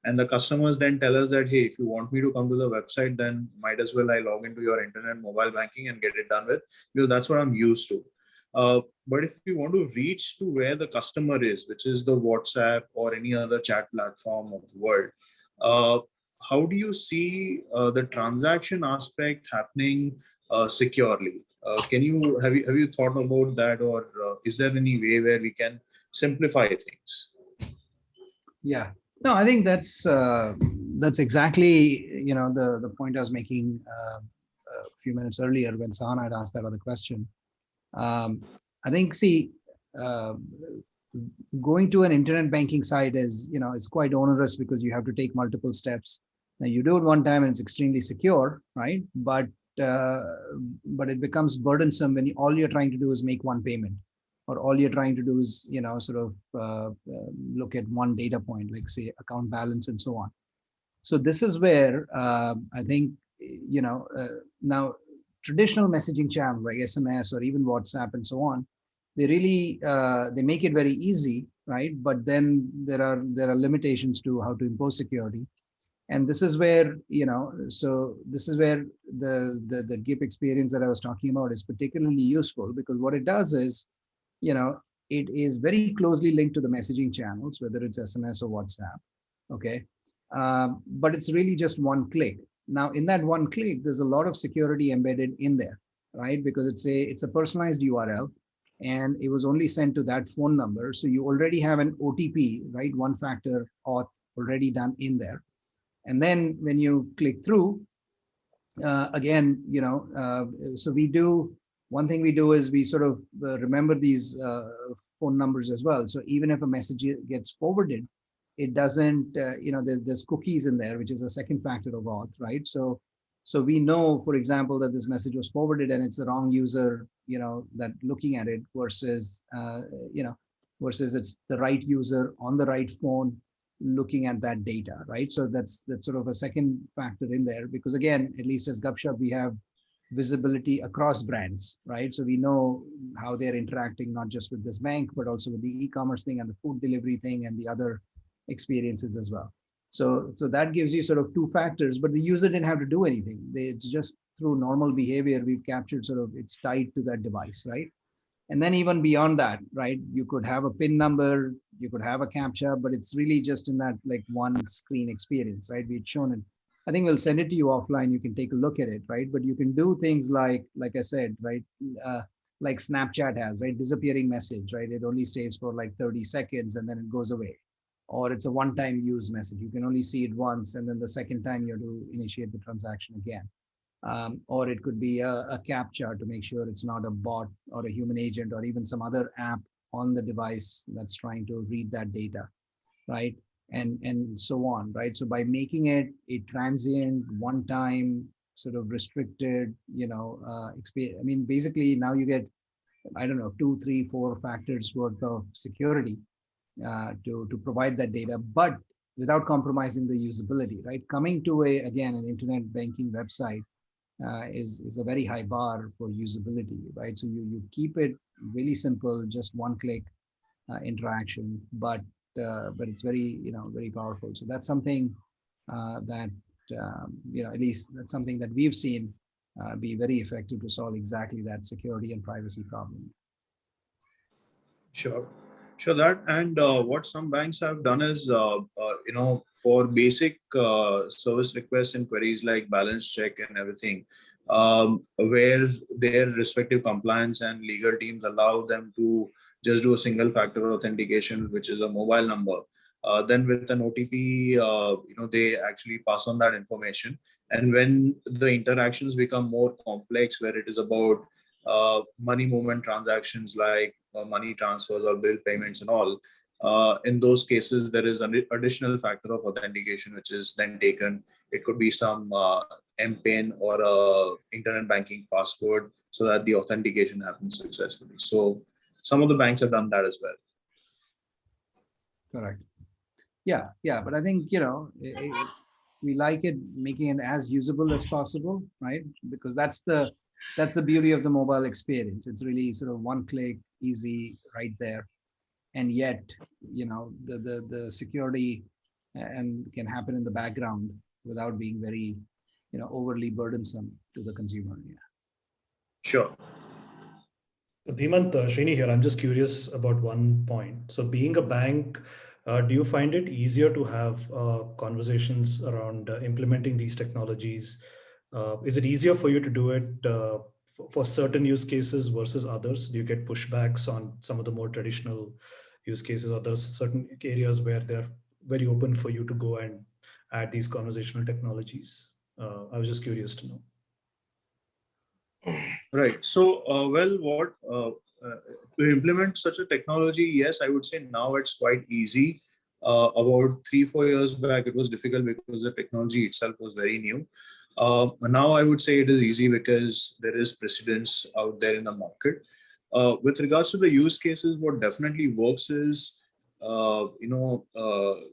And the customers then tell us that, hey, if you want me to come to the website, then might as well I log into your internet mobile banking and get it done with, because that's what I'm used to. But if you want to reach to where the customer is, which is the WhatsApp or any other chat platform of the world, how do you see the transaction aspect happening securely? Have you thought about that, or is there any way where we can simplify things?
Yeah, no, I think that's exactly the point I was making a few minutes earlier when Sana had asked that other question. I think, going to an internet banking site is, it's quite onerous because you have to take multiple steps. Now you do it one time and it's extremely secure, right? But it becomes burdensome when all you're trying to do is make one payment. or all you're trying to do is, sort of look at one data point, like say account balance and so on. So this is where I think, now traditional messaging channels like SMS or even WhatsApp and so on, they really they make it very easy, right? But then there are limitations to how to impose security. And this is where, so this is where the GIP experience that I was talking about is particularly useful, because what it does is, it is very closely linked to the messaging channels, whether it's SMS or WhatsApp. Okay. But it's really just one click. Now, in that one click, there's a lot of security embedded in there, right? Because it's a personalized URL, and it was only sent to that phone number. So you already have an OTP, right? One factor auth already done in there. And then when you click through, again, so one thing we do is we sort of remember these phone numbers as well. So even if a message gets forwarded, it doesn't, there's cookies in there, which is a second factor of auth, right? So we know, for example, that this message was forwarded and it's the wrong user, that looking at it versus, versus it's the right user on the right phone looking at that data, right? So that's sort of a second factor in there, because again, at least as Gupshup, we have visibility across brands, right? So we know how they're interacting, not just with this bank, but also with the e-commerce thing and the food delivery thing and the other experiences as well. So that gives you sort of two factors, but the user didn't have to do anything. It's just through normal behavior, we've captured sort of it's tied to that device, right? And then even beyond that, right, you could have a PIN number, you could have a CAPTCHA, but it's really just in that like one screen experience, right? We've shown it. I think we'll send it to you offline. You can take a look at it, right? But you can do things like I said, right, like Snapchat has, right, disappearing message, right? It only stays for like 30 seconds and then it goes away. Or it's a one-time use message. You can only see it once, and then the second time you have to initiate the transaction again. Or it could be a CAPTCHA to make sure it's not a bot or a human agent or even some other app on the device that's trying to read that data, right? And so on, right? So by making it a transient, one-time, sort of restricted, experience. I mean, basically now you get, I don't know, 2, 3, 4 factors worth of security to provide that data, but without compromising the usability, right? Coming to again, an internet banking website is a very high bar for usability, right? So you keep it really simple, just one click interaction, but it's very, very powerful. So that's something that, at least that's something that we've seen be very effective to solve exactly that security and privacy problem.
Sure. Sure, that and what some banks have done is, for basic service requests and queries like balance check and everything, where their respective compliance and legal teams allow them to just do a single factor authentication, which is a mobile number. Then with an OTP, they actually pass on that information. And when the interactions become more complex, where it is about money movement transactions like money transfers or bill payments and all, in those cases, there is an additional factor of authentication, which is then taken. It could be some MPIN or a internet banking password so that the authentication happens successfully. So some of the banks have done that as well.
Correct. Yeah. But I think, we like it making it as usable as possible, right? Because that's the beauty of the mobile experience. It's really sort of one click, easy, right there. And yet, the security and can happen in the background without being very, overly burdensome to the consumer. Yeah.
Sure.
So Dhimant, Srini here. I'm just curious about one point. So being a bank, do you find it easier to have conversations around implementing these technologies? Is it easier for you to do it for certain use cases versus others? Do you get pushbacks on some of the more traditional use cases, or there's certain areas where they're very open for you to go and add these conversational technologies? I was just curious to know.
Right. So, to implement such a technology, yes, I would say now it's quite easy. About 3, 4 years back, it was difficult because the technology itself was very new. Now I would say it is easy because there is precedence out there in the market. With regards to the use cases, what definitely works is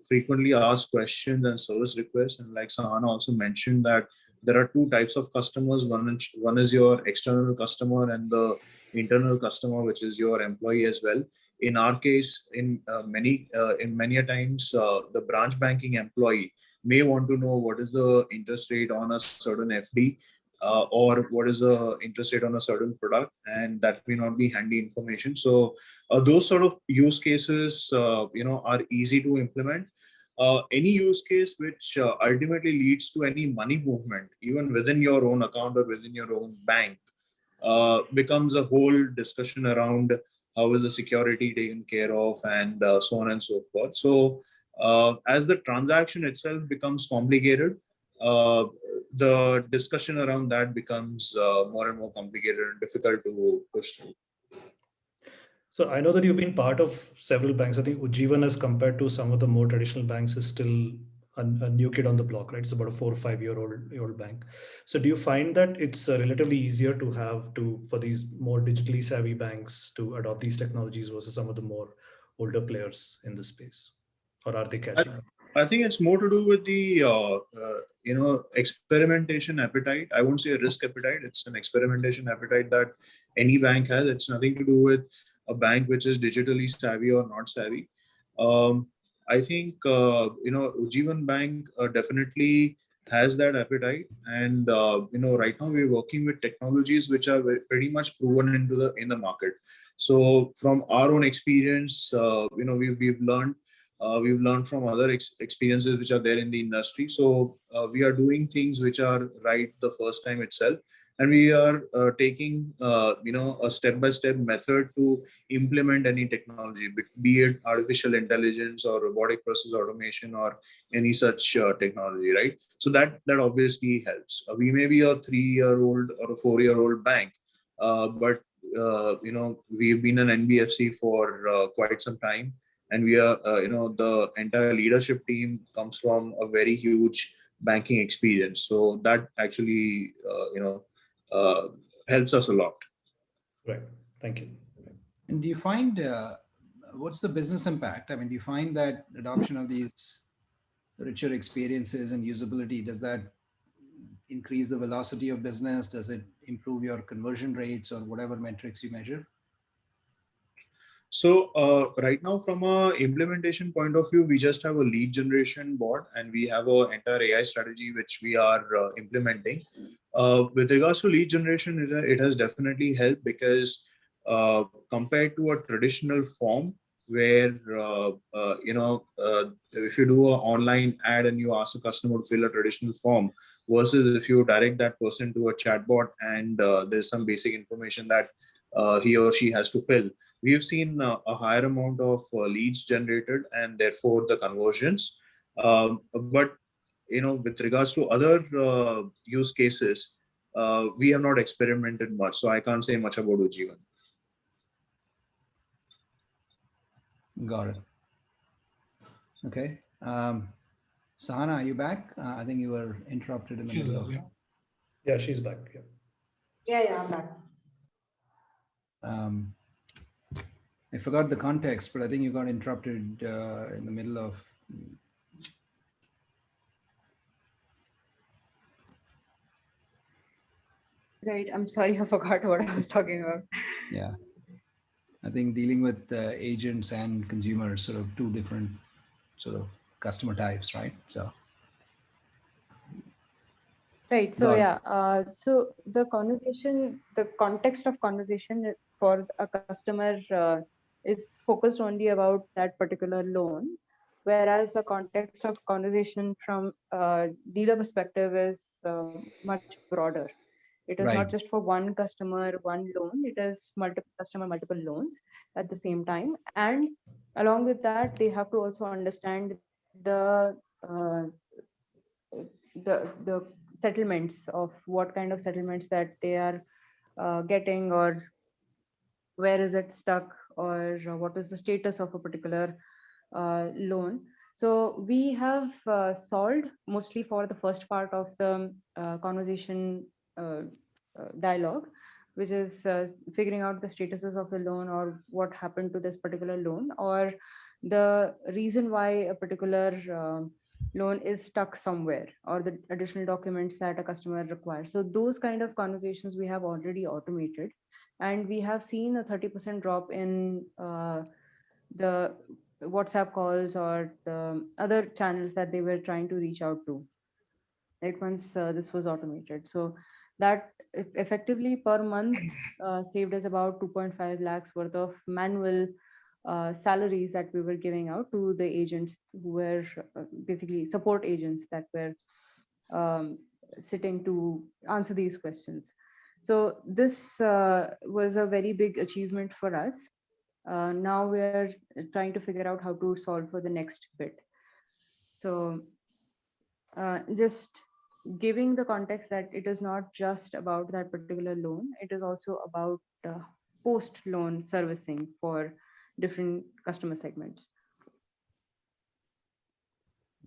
frequently asked questions and service requests. And like Sahana also mentioned that there are two types of customers. One is your external customer and the internal customer, which is your employee as well. In our case, in many a times, the branch banking employee may want to know what is the interest rate on a certain FD, or what is the interest rate on a certain product, and that may not be handy information. So those sort of use cases, are easy to implement. Any use case which ultimately leads to any money movement, even within your own account or within your own bank, becomes a whole discussion around how is the security taken care of, and so on and so forth. So as the transaction itself becomes complicated, uh, the discussion around that becomes more and more complicated and difficult to push through.
So I know that you've been part of several banks. I think Ujjivan, as compared to some of the more traditional banks, is still a new kid on the block, right? It's about a 4 or 5 year old bank. So do you find that it's relatively easier to have to for these more digitally savvy banks to adopt these technologies versus some of the more older players in the space, or are they
I,
catching up?
I think it's more to do with the experimentation appetite. I won't say a risk appetite. It's an experimentation appetite that any bank has. It's nothing to do with a bank which is digitally savvy or not savvy. Um, I think Ujjivan Bank definitely has that appetite, and right now we're working with technologies which are pretty much proven in the market. So from our own experience, we've learned from other experiences which are there in the industry. So we are doing things which are right the first time itself, and we are taking a step-by-step method to implement any technology, be it artificial intelligence or robotic process automation or any such technology, right? So that obviously helps. We may be a 3-year-old or a 4-year-old bank, but we've been an NBFC for quite some time, and we are the entire leadership team comes from a very huge banking experience, so that actually uh, helps us a lot.
Right. Thank you.
And do you find what's the business impact? I mean, do you find that adoption of these richer experiences and usability, does that increase the velocity of business? Does it improve your conversion rates or whatever metrics you measure?
So right now, from a implementation point of view, we just have a lead generation bot, and we have an entire AI strategy which we are implementing. With regards to lead generation, it has definitely helped, because compared to a traditional form where if you do an online ad and you ask a customer to fill a traditional form, versus if you direct that person to a chatbot and there's some basic information that he or she has to fill, we've seen a higher amount of leads generated, and therefore the conversions. But with regards to other use cases, we have not experimented much, so I can't say much about Ujjivan.
Got it. Okay. Sahana, are you back? I think you were interrupted in the middle of.
Yeah, she's back. Yeah.
Yeah, I'm back.
I forgot the context, but I think you got interrupted in the middle of.
Right. I'm sorry, I forgot what I was talking about.
Yeah. I think dealing with agents and consumers, sort of two different sort of customer types, right? So.
Right. So yeah. So the conversation, the context of conversation for a customer is focused only about that particular loan, whereas the context of conversation from a dealer perspective is much broader. It is not just for one customer, one loan. It is multiple customer, multiple loans at the same time, and along with that, they have to also understand the settlements of what kind of settlements that they are getting, or where is it stuck, or what is the status of a particular loan. So we have solved mostly for the first part of the conversation dialogue, which is figuring out the statuses of the loan or what happened to this particular loan, or the reason why a particular loan is stuck somewhere, or the additional documents that a customer requires. So those kind of conversations we have already automated, and we have seen a 30% drop in the WhatsApp calls or the other channels that they were trying to reach out to, right, once this was automated. So that effectively per month saved us about 2.5 lakhs worth of manual salaries that we were giving out to the agents who were basically support agents that were sitting to answer these questions. So this was a very big achievement for us. Now we are trying to figure out how to solve for the next bit. So just giving the context that it is not just about that particular loan, it is also about post loan servicing for different customer segments.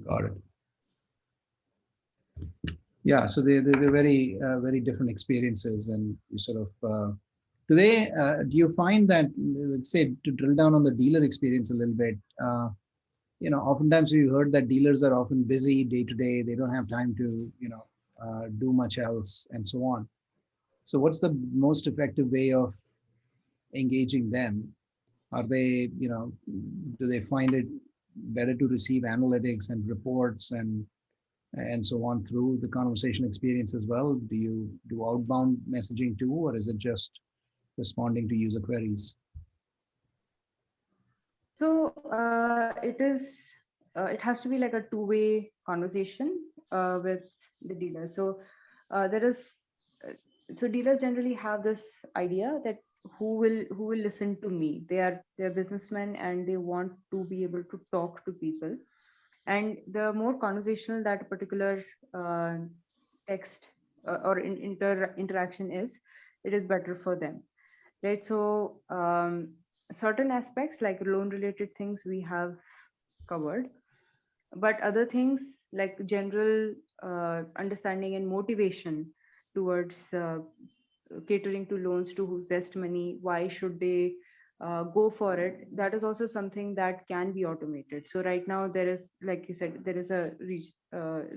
Got it. Yeah, so they're very very different experiences, and you sort of do you find that, let's say, to drill down on the dealer experience a little bit, oftentimes we heard that dealers are often busy day to day, they don't have time to do much else and so on. So what's the most effective way of engaging them? Are they, do they find it better to receive analytics and reports and so on through the conversation experience as well? Do you do outbound messaging too, or is it just responding to user queries?
So it has to be like a two-way conversation with the dealer. So so dealers generally have this idea that who will listen to me. They're businessmen and they want to be able to talk to people. And the more conversational that particular text or interaction is, it is better for them, right? So certain aspects like loan related things we have covered, but other things like general understanding and motivation towards catering to loans to Zest Money, why should they go for it, that is also something that can be automated. So right now there is, like you said, there is a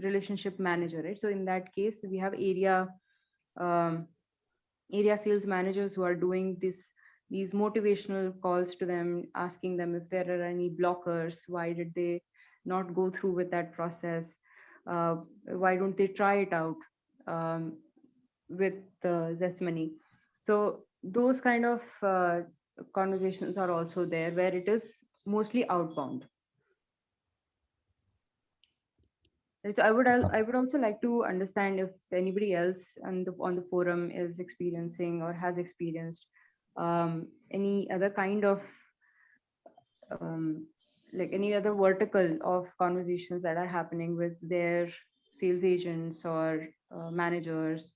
relationship manager, right? So in that case we have um, area sales managers who are doing these motivational calls to them, asking them if there are any blockers, why did they not go through with that process, why don't they try it out with Zest Money. So those kind of conversations are also there, where it is mostly outbound. So I would also like to understand if anybody else on the forum is experiencing or has experienced any other kind of like any other vertical of conversations that are happening with their sales agents or managers,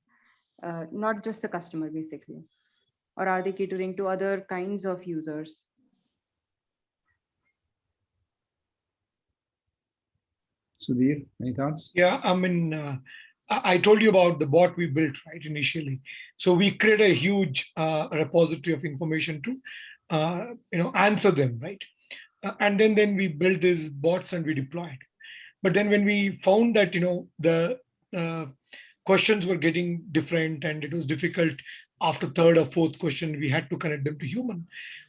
not just the customer basically, or are they catering to other kinds of users?
Sudhir, any thoughts?
Yeah, I mean, I told you about the bot we built, right, initially. So we create a huge repository of information to, answer them, right? And then we built these bots and we deployed. But then when we found that, the questions were getting different and it was difficult after third or fourth question, we had to connect them to human.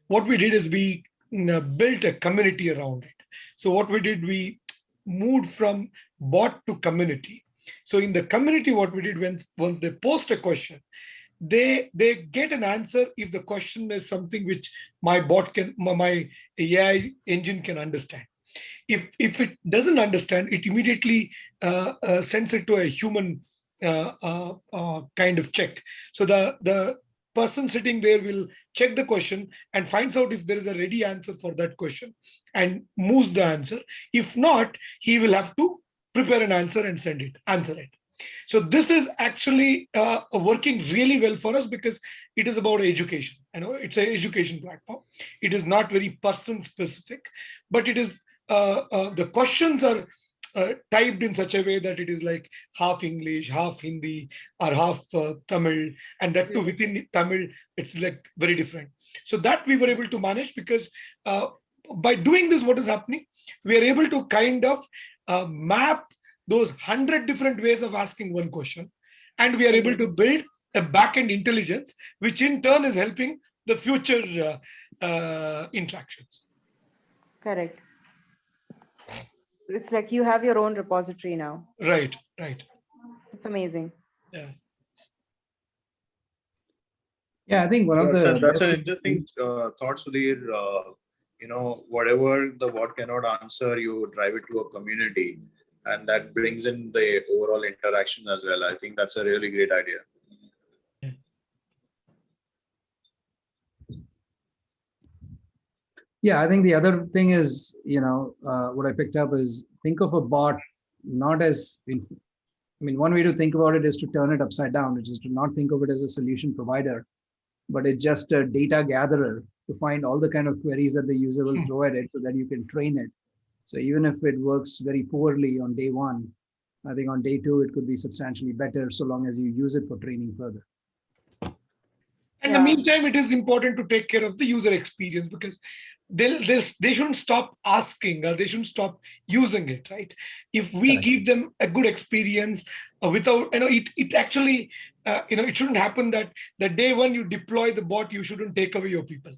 What we did is we built a community around it. So what we did, we moved from bot to community. So in the community, what we did, once they post a question, they get an answer if the question is something which my AI engine can understand. If it doesn't understand, it immediately sends it to a human kind of check. So the person sitting there will check the question and finds out if there is a ready answer for that question and moves the answer. If not, he will have to prepare an answer and answer it. So this is actually working really well for us because it is about education. It's an education platform. It is not very person specific, but it is the questions are typed in such a way that it is like half English, half Hindi, or half Tamil, and that too within Tamil, it's like very different. So that we were able to manage because by doing this, what is happening? We are able to kind of map those 100 different ways of asking one question, and we are able to build a back-end intelligence, which in turn is helping the future interactions.
Correct. So it's like you have your own repository now.
Right, right.
It's amazing.
Yeah.
Yeah, I think one of the
that's an
best
interesting thought, Sudhir. Whatever the bot cannot answer, you drive it to a community, and that brings in the overall interaction as well. I think that's a really great idea.
Yeah, I think the other thing is, what I picked up is think of a bot not as, one way to think about it is to turn it upside down, which is to not think of it as a solution provider, but it's just a data gatherer to find all the kind of queries that the user will throw at it so that you can train it. So even if it works very poorly on day one, I think on day two, it could be substantially better so long as you use it for training further.
In the meantime, it is important to take care of the user experience because they shouldn't stop asking or they shouldn't stop using it, right? If we give them a good experience without, it actually, it shouldn't happen that the day one you deploy the bot, you shouldn't take away your people.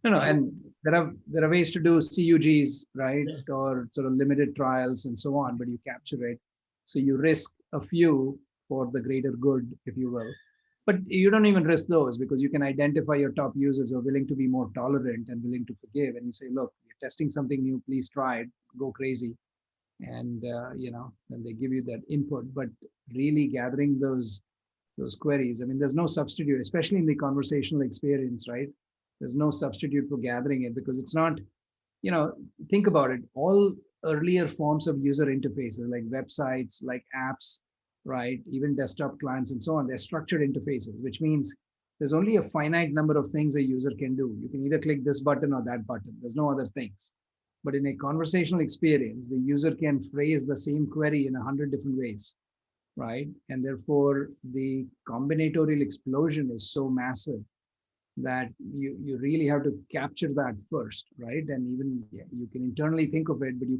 And there are ways to do CUGs, right? Yeah. Or sort of limited trials and so on, but you capture it. So you risk a few for the greater good, if you will. But you don't even risk those because you can identify your top users who are willing to be more tolerant and willing to forgive. And you say, look, you're testing something new, please try it, go crazy. And, then they give you that input. But really gathering those queries, there's no substitute, especially in the conversational experience, right? There's no substitute for gathering it because it's not, think about it. All earlier forms of user interfaces like websites, like apps, right? Even desktop clients and so on, they're structured interfaces, which means there's only a finite number of things a user can do. You can either click this button or that button. There's no other things. But in a conversational experience, the user can phrase the same query in 100 different ways, right? And therefore, the combinatorial explosion is so massive that you really have to capture that first, right? And even you can internally think of it, but you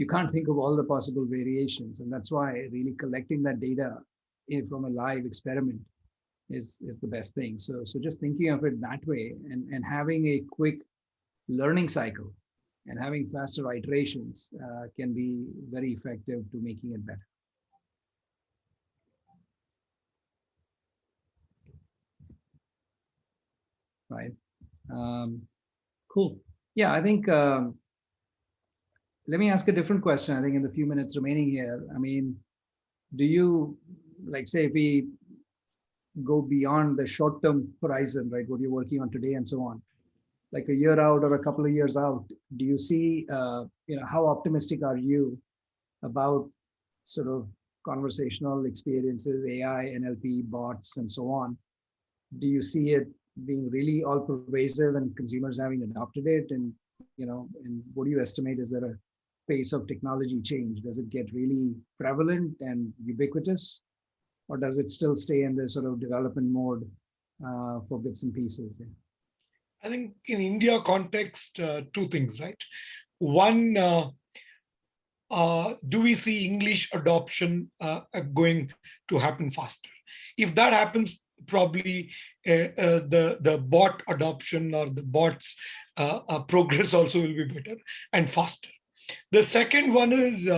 can't think of all the possible variations. And that's why really collecting that data from a live experiment is the best thing. So just thinking of it that way and having a quick learning cycle and having faster iterations can be very effective to making it better. Right. Cool. Yeah, I think, let me ask a different question. I think in the few minutes remaining here, do you, like, say, if we go beyond the short-term horizon, right, what you're working on today and so on, like a year out or a couple of years out, do you see, how optimistic are you about sort of conversational experiences, AI, NLP, bots, and so on? Do you see it being really all pervasive and consumers having adopted it? And, and what do you estimate, is there a pace of technology change? Does it get really prevalent and ubiquitous? Or does it still stay in the sort of development mode for bits and pieces? Yeah.
I think in India context, two things, right? One, do we see English adoption going to happen faster? If that happens, probably the bot adoption or the bots progress also will be better and faster. The second one is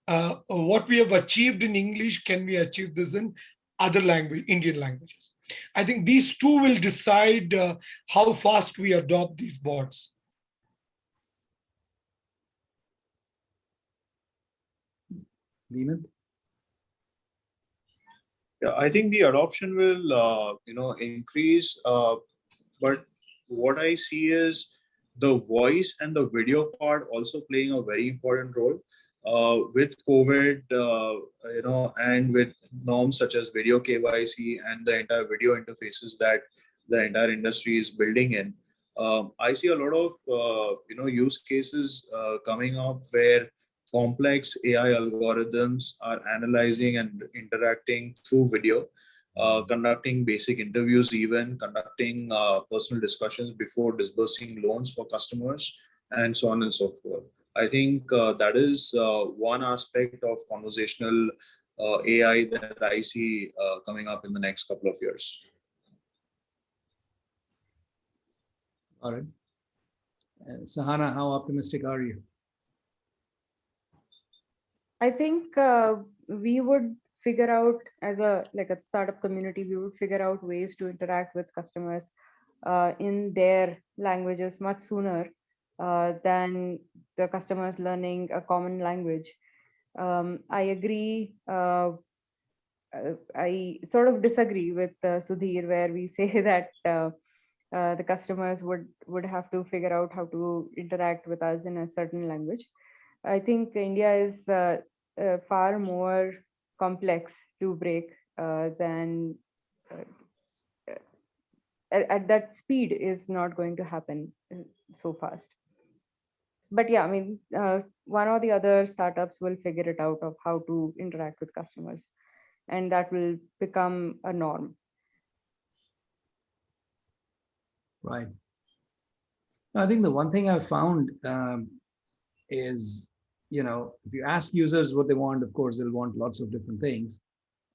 what we have achieved in English, can we achieve this in other Indian languages? I think these two will decide how fast we adopt these bots.
Deeman?
Yeah, I think the adoption will, increase. But what I see is the voice and the video part also playing a very important role. With COVID, and with norms such as video KYC and the entire video interfaces that the entire industry is building in, I see a lot of use cases coming up where complex AI algorithms are analyzing and interacting through video, conducting basic interviews, even conducting personal discussions before disbursing loans for customers, and so on and so forth. I think that is one aspect of conversational AI that I see coming up in the next couple of years.
All right. Sahana, how optimistic are you?
I think we would figure out as a startup community, we would figure out ways to interact with customers in their languages much sooner than the customers learning a common language. I agree. I sort of disagree with Sudhir, where we say that the customers would have to figure out how to interact with us in a certain language. I think India is far more complex to break than at that speed is not going to happen so fast. But yeah, I mean, one or the other startups will figure it out of how to interact with customers, and that will become a norm.
Right. I think the one thing I've found is, if you ask users what they want, of course, they'll want lots of different things.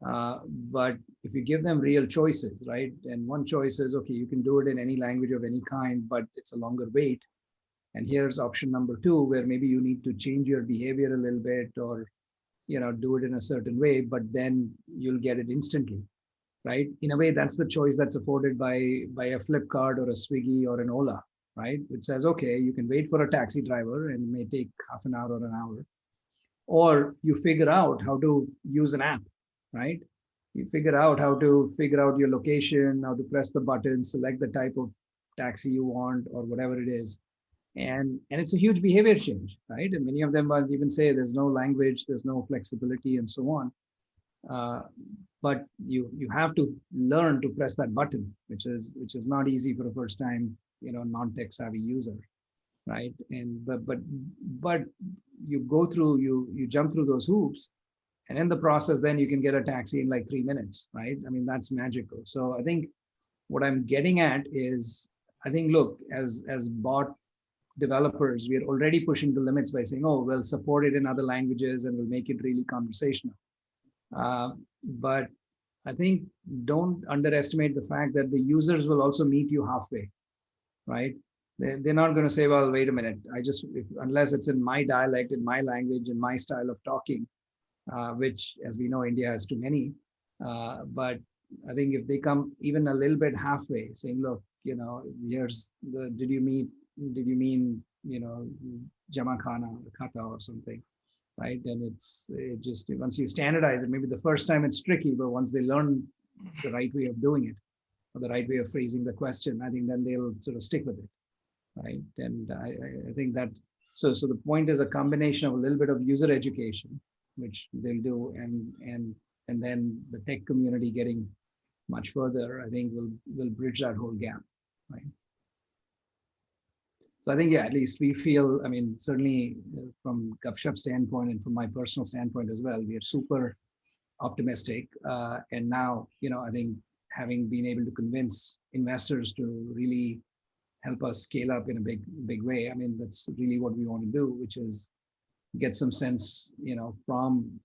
But if you give them real choices, right? And one choice is, okay, you can do it in any language of any kind, but it's a longer wait. And here's option number two, where maybe you need to change your behavior a little bit or, do it in a certain way, but then you'll get it instantly, right? In a way, that's the choice that's afforded by a Flipkart or a Swiggy or an Ola, right? It says, okay, you can wait for a taxi driver and it may take half an hour or an hour, or you figure out how to use an app, right? You figure out how to figure out your location, how to press the button, select the type of taxi you want or whatever it is. And it's a huge behavior change, right? And many of them will even say there's no language, there's no flexibility and so on. But you have to learn to press that button, which is not easy for a first time, non-tech savvy user, right? And but you go through, you jump through those hoops, and in the process, then you can get a taxi in like 3 minutes, right? I mean, that's magical. So I think what I'm getting at is, I think, look, as bot developers, we are already pushing the limits by saying, oh, we'll support it in other languages and we'll make it really conversational. But I think don't underestimate the fact that the users will also meet you halfway, right? They're not going to say, well, wait a minute, unless it's in my dialect, in my language, in my style of talking, which, as we know, India has too many. But I think if they come even a little bit halfway, saying, look, here's did you mean, Jama Khana or Khata or something, right? And it just, once you standardize it, maybe the first time it's tricky, but once they learn the right way of doing it or the right way of phrasing the question, I think then they'll sort of stick with it, right? And I think that, so the point is a combination of a little bit of user education, which they'll do, and then the tech community getting much further, I think will bridge that whole gap, right? So I think, yeah, at least we feel, I mean, certainly from Gupshup standpoint and from my personal standpoint as well, we are super optimistic. And now, I think having been able to convince investors to really help us scale up in a big way, I mean, that's really what we want to do, which is get some sense, from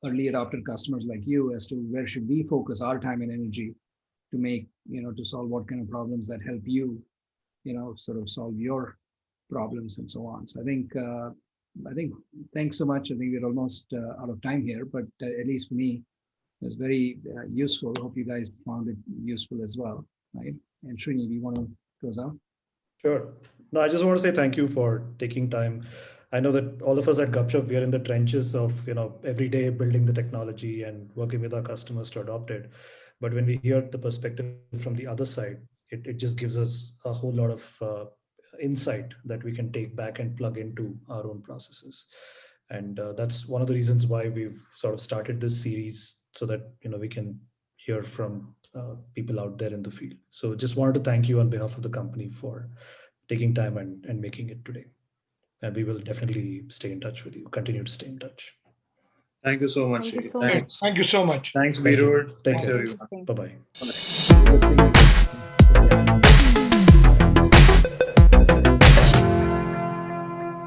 early adopter customers like you as to where should we focus our time and energy to make, to solve what kind of problems that help you, sort of solve your problems and so on. So I think thanks so much. I think we're almost out of time here, but at least for me, it's very useful. Hope you guys found it useful as well, right? And Srini, do you want to close out?
Sure. No, I just want to say thank you for taking time. I know that all of us at Gupshup, we are in the trenches of, every day building the technology and working with our customers to adopt it. But when we hear the perspective from the other side, it just gives us a whole lot of insight that we can take back and plug into our own processes. And that's one of the reasons why we've sort of started this series, so that, we can hear from people out there in the field. So just wanted to thank you on behalf of the company for taking time and making it today. and we will definitely stay in touch with you, continue to stay in touch.
Thank you so much.
Thank you so
Thanks.
Thank you so much.
Thanks,
Thank you.
Virud.
Take
Thanks,
care.
everyone.
Bye-bye.
Good seeing you.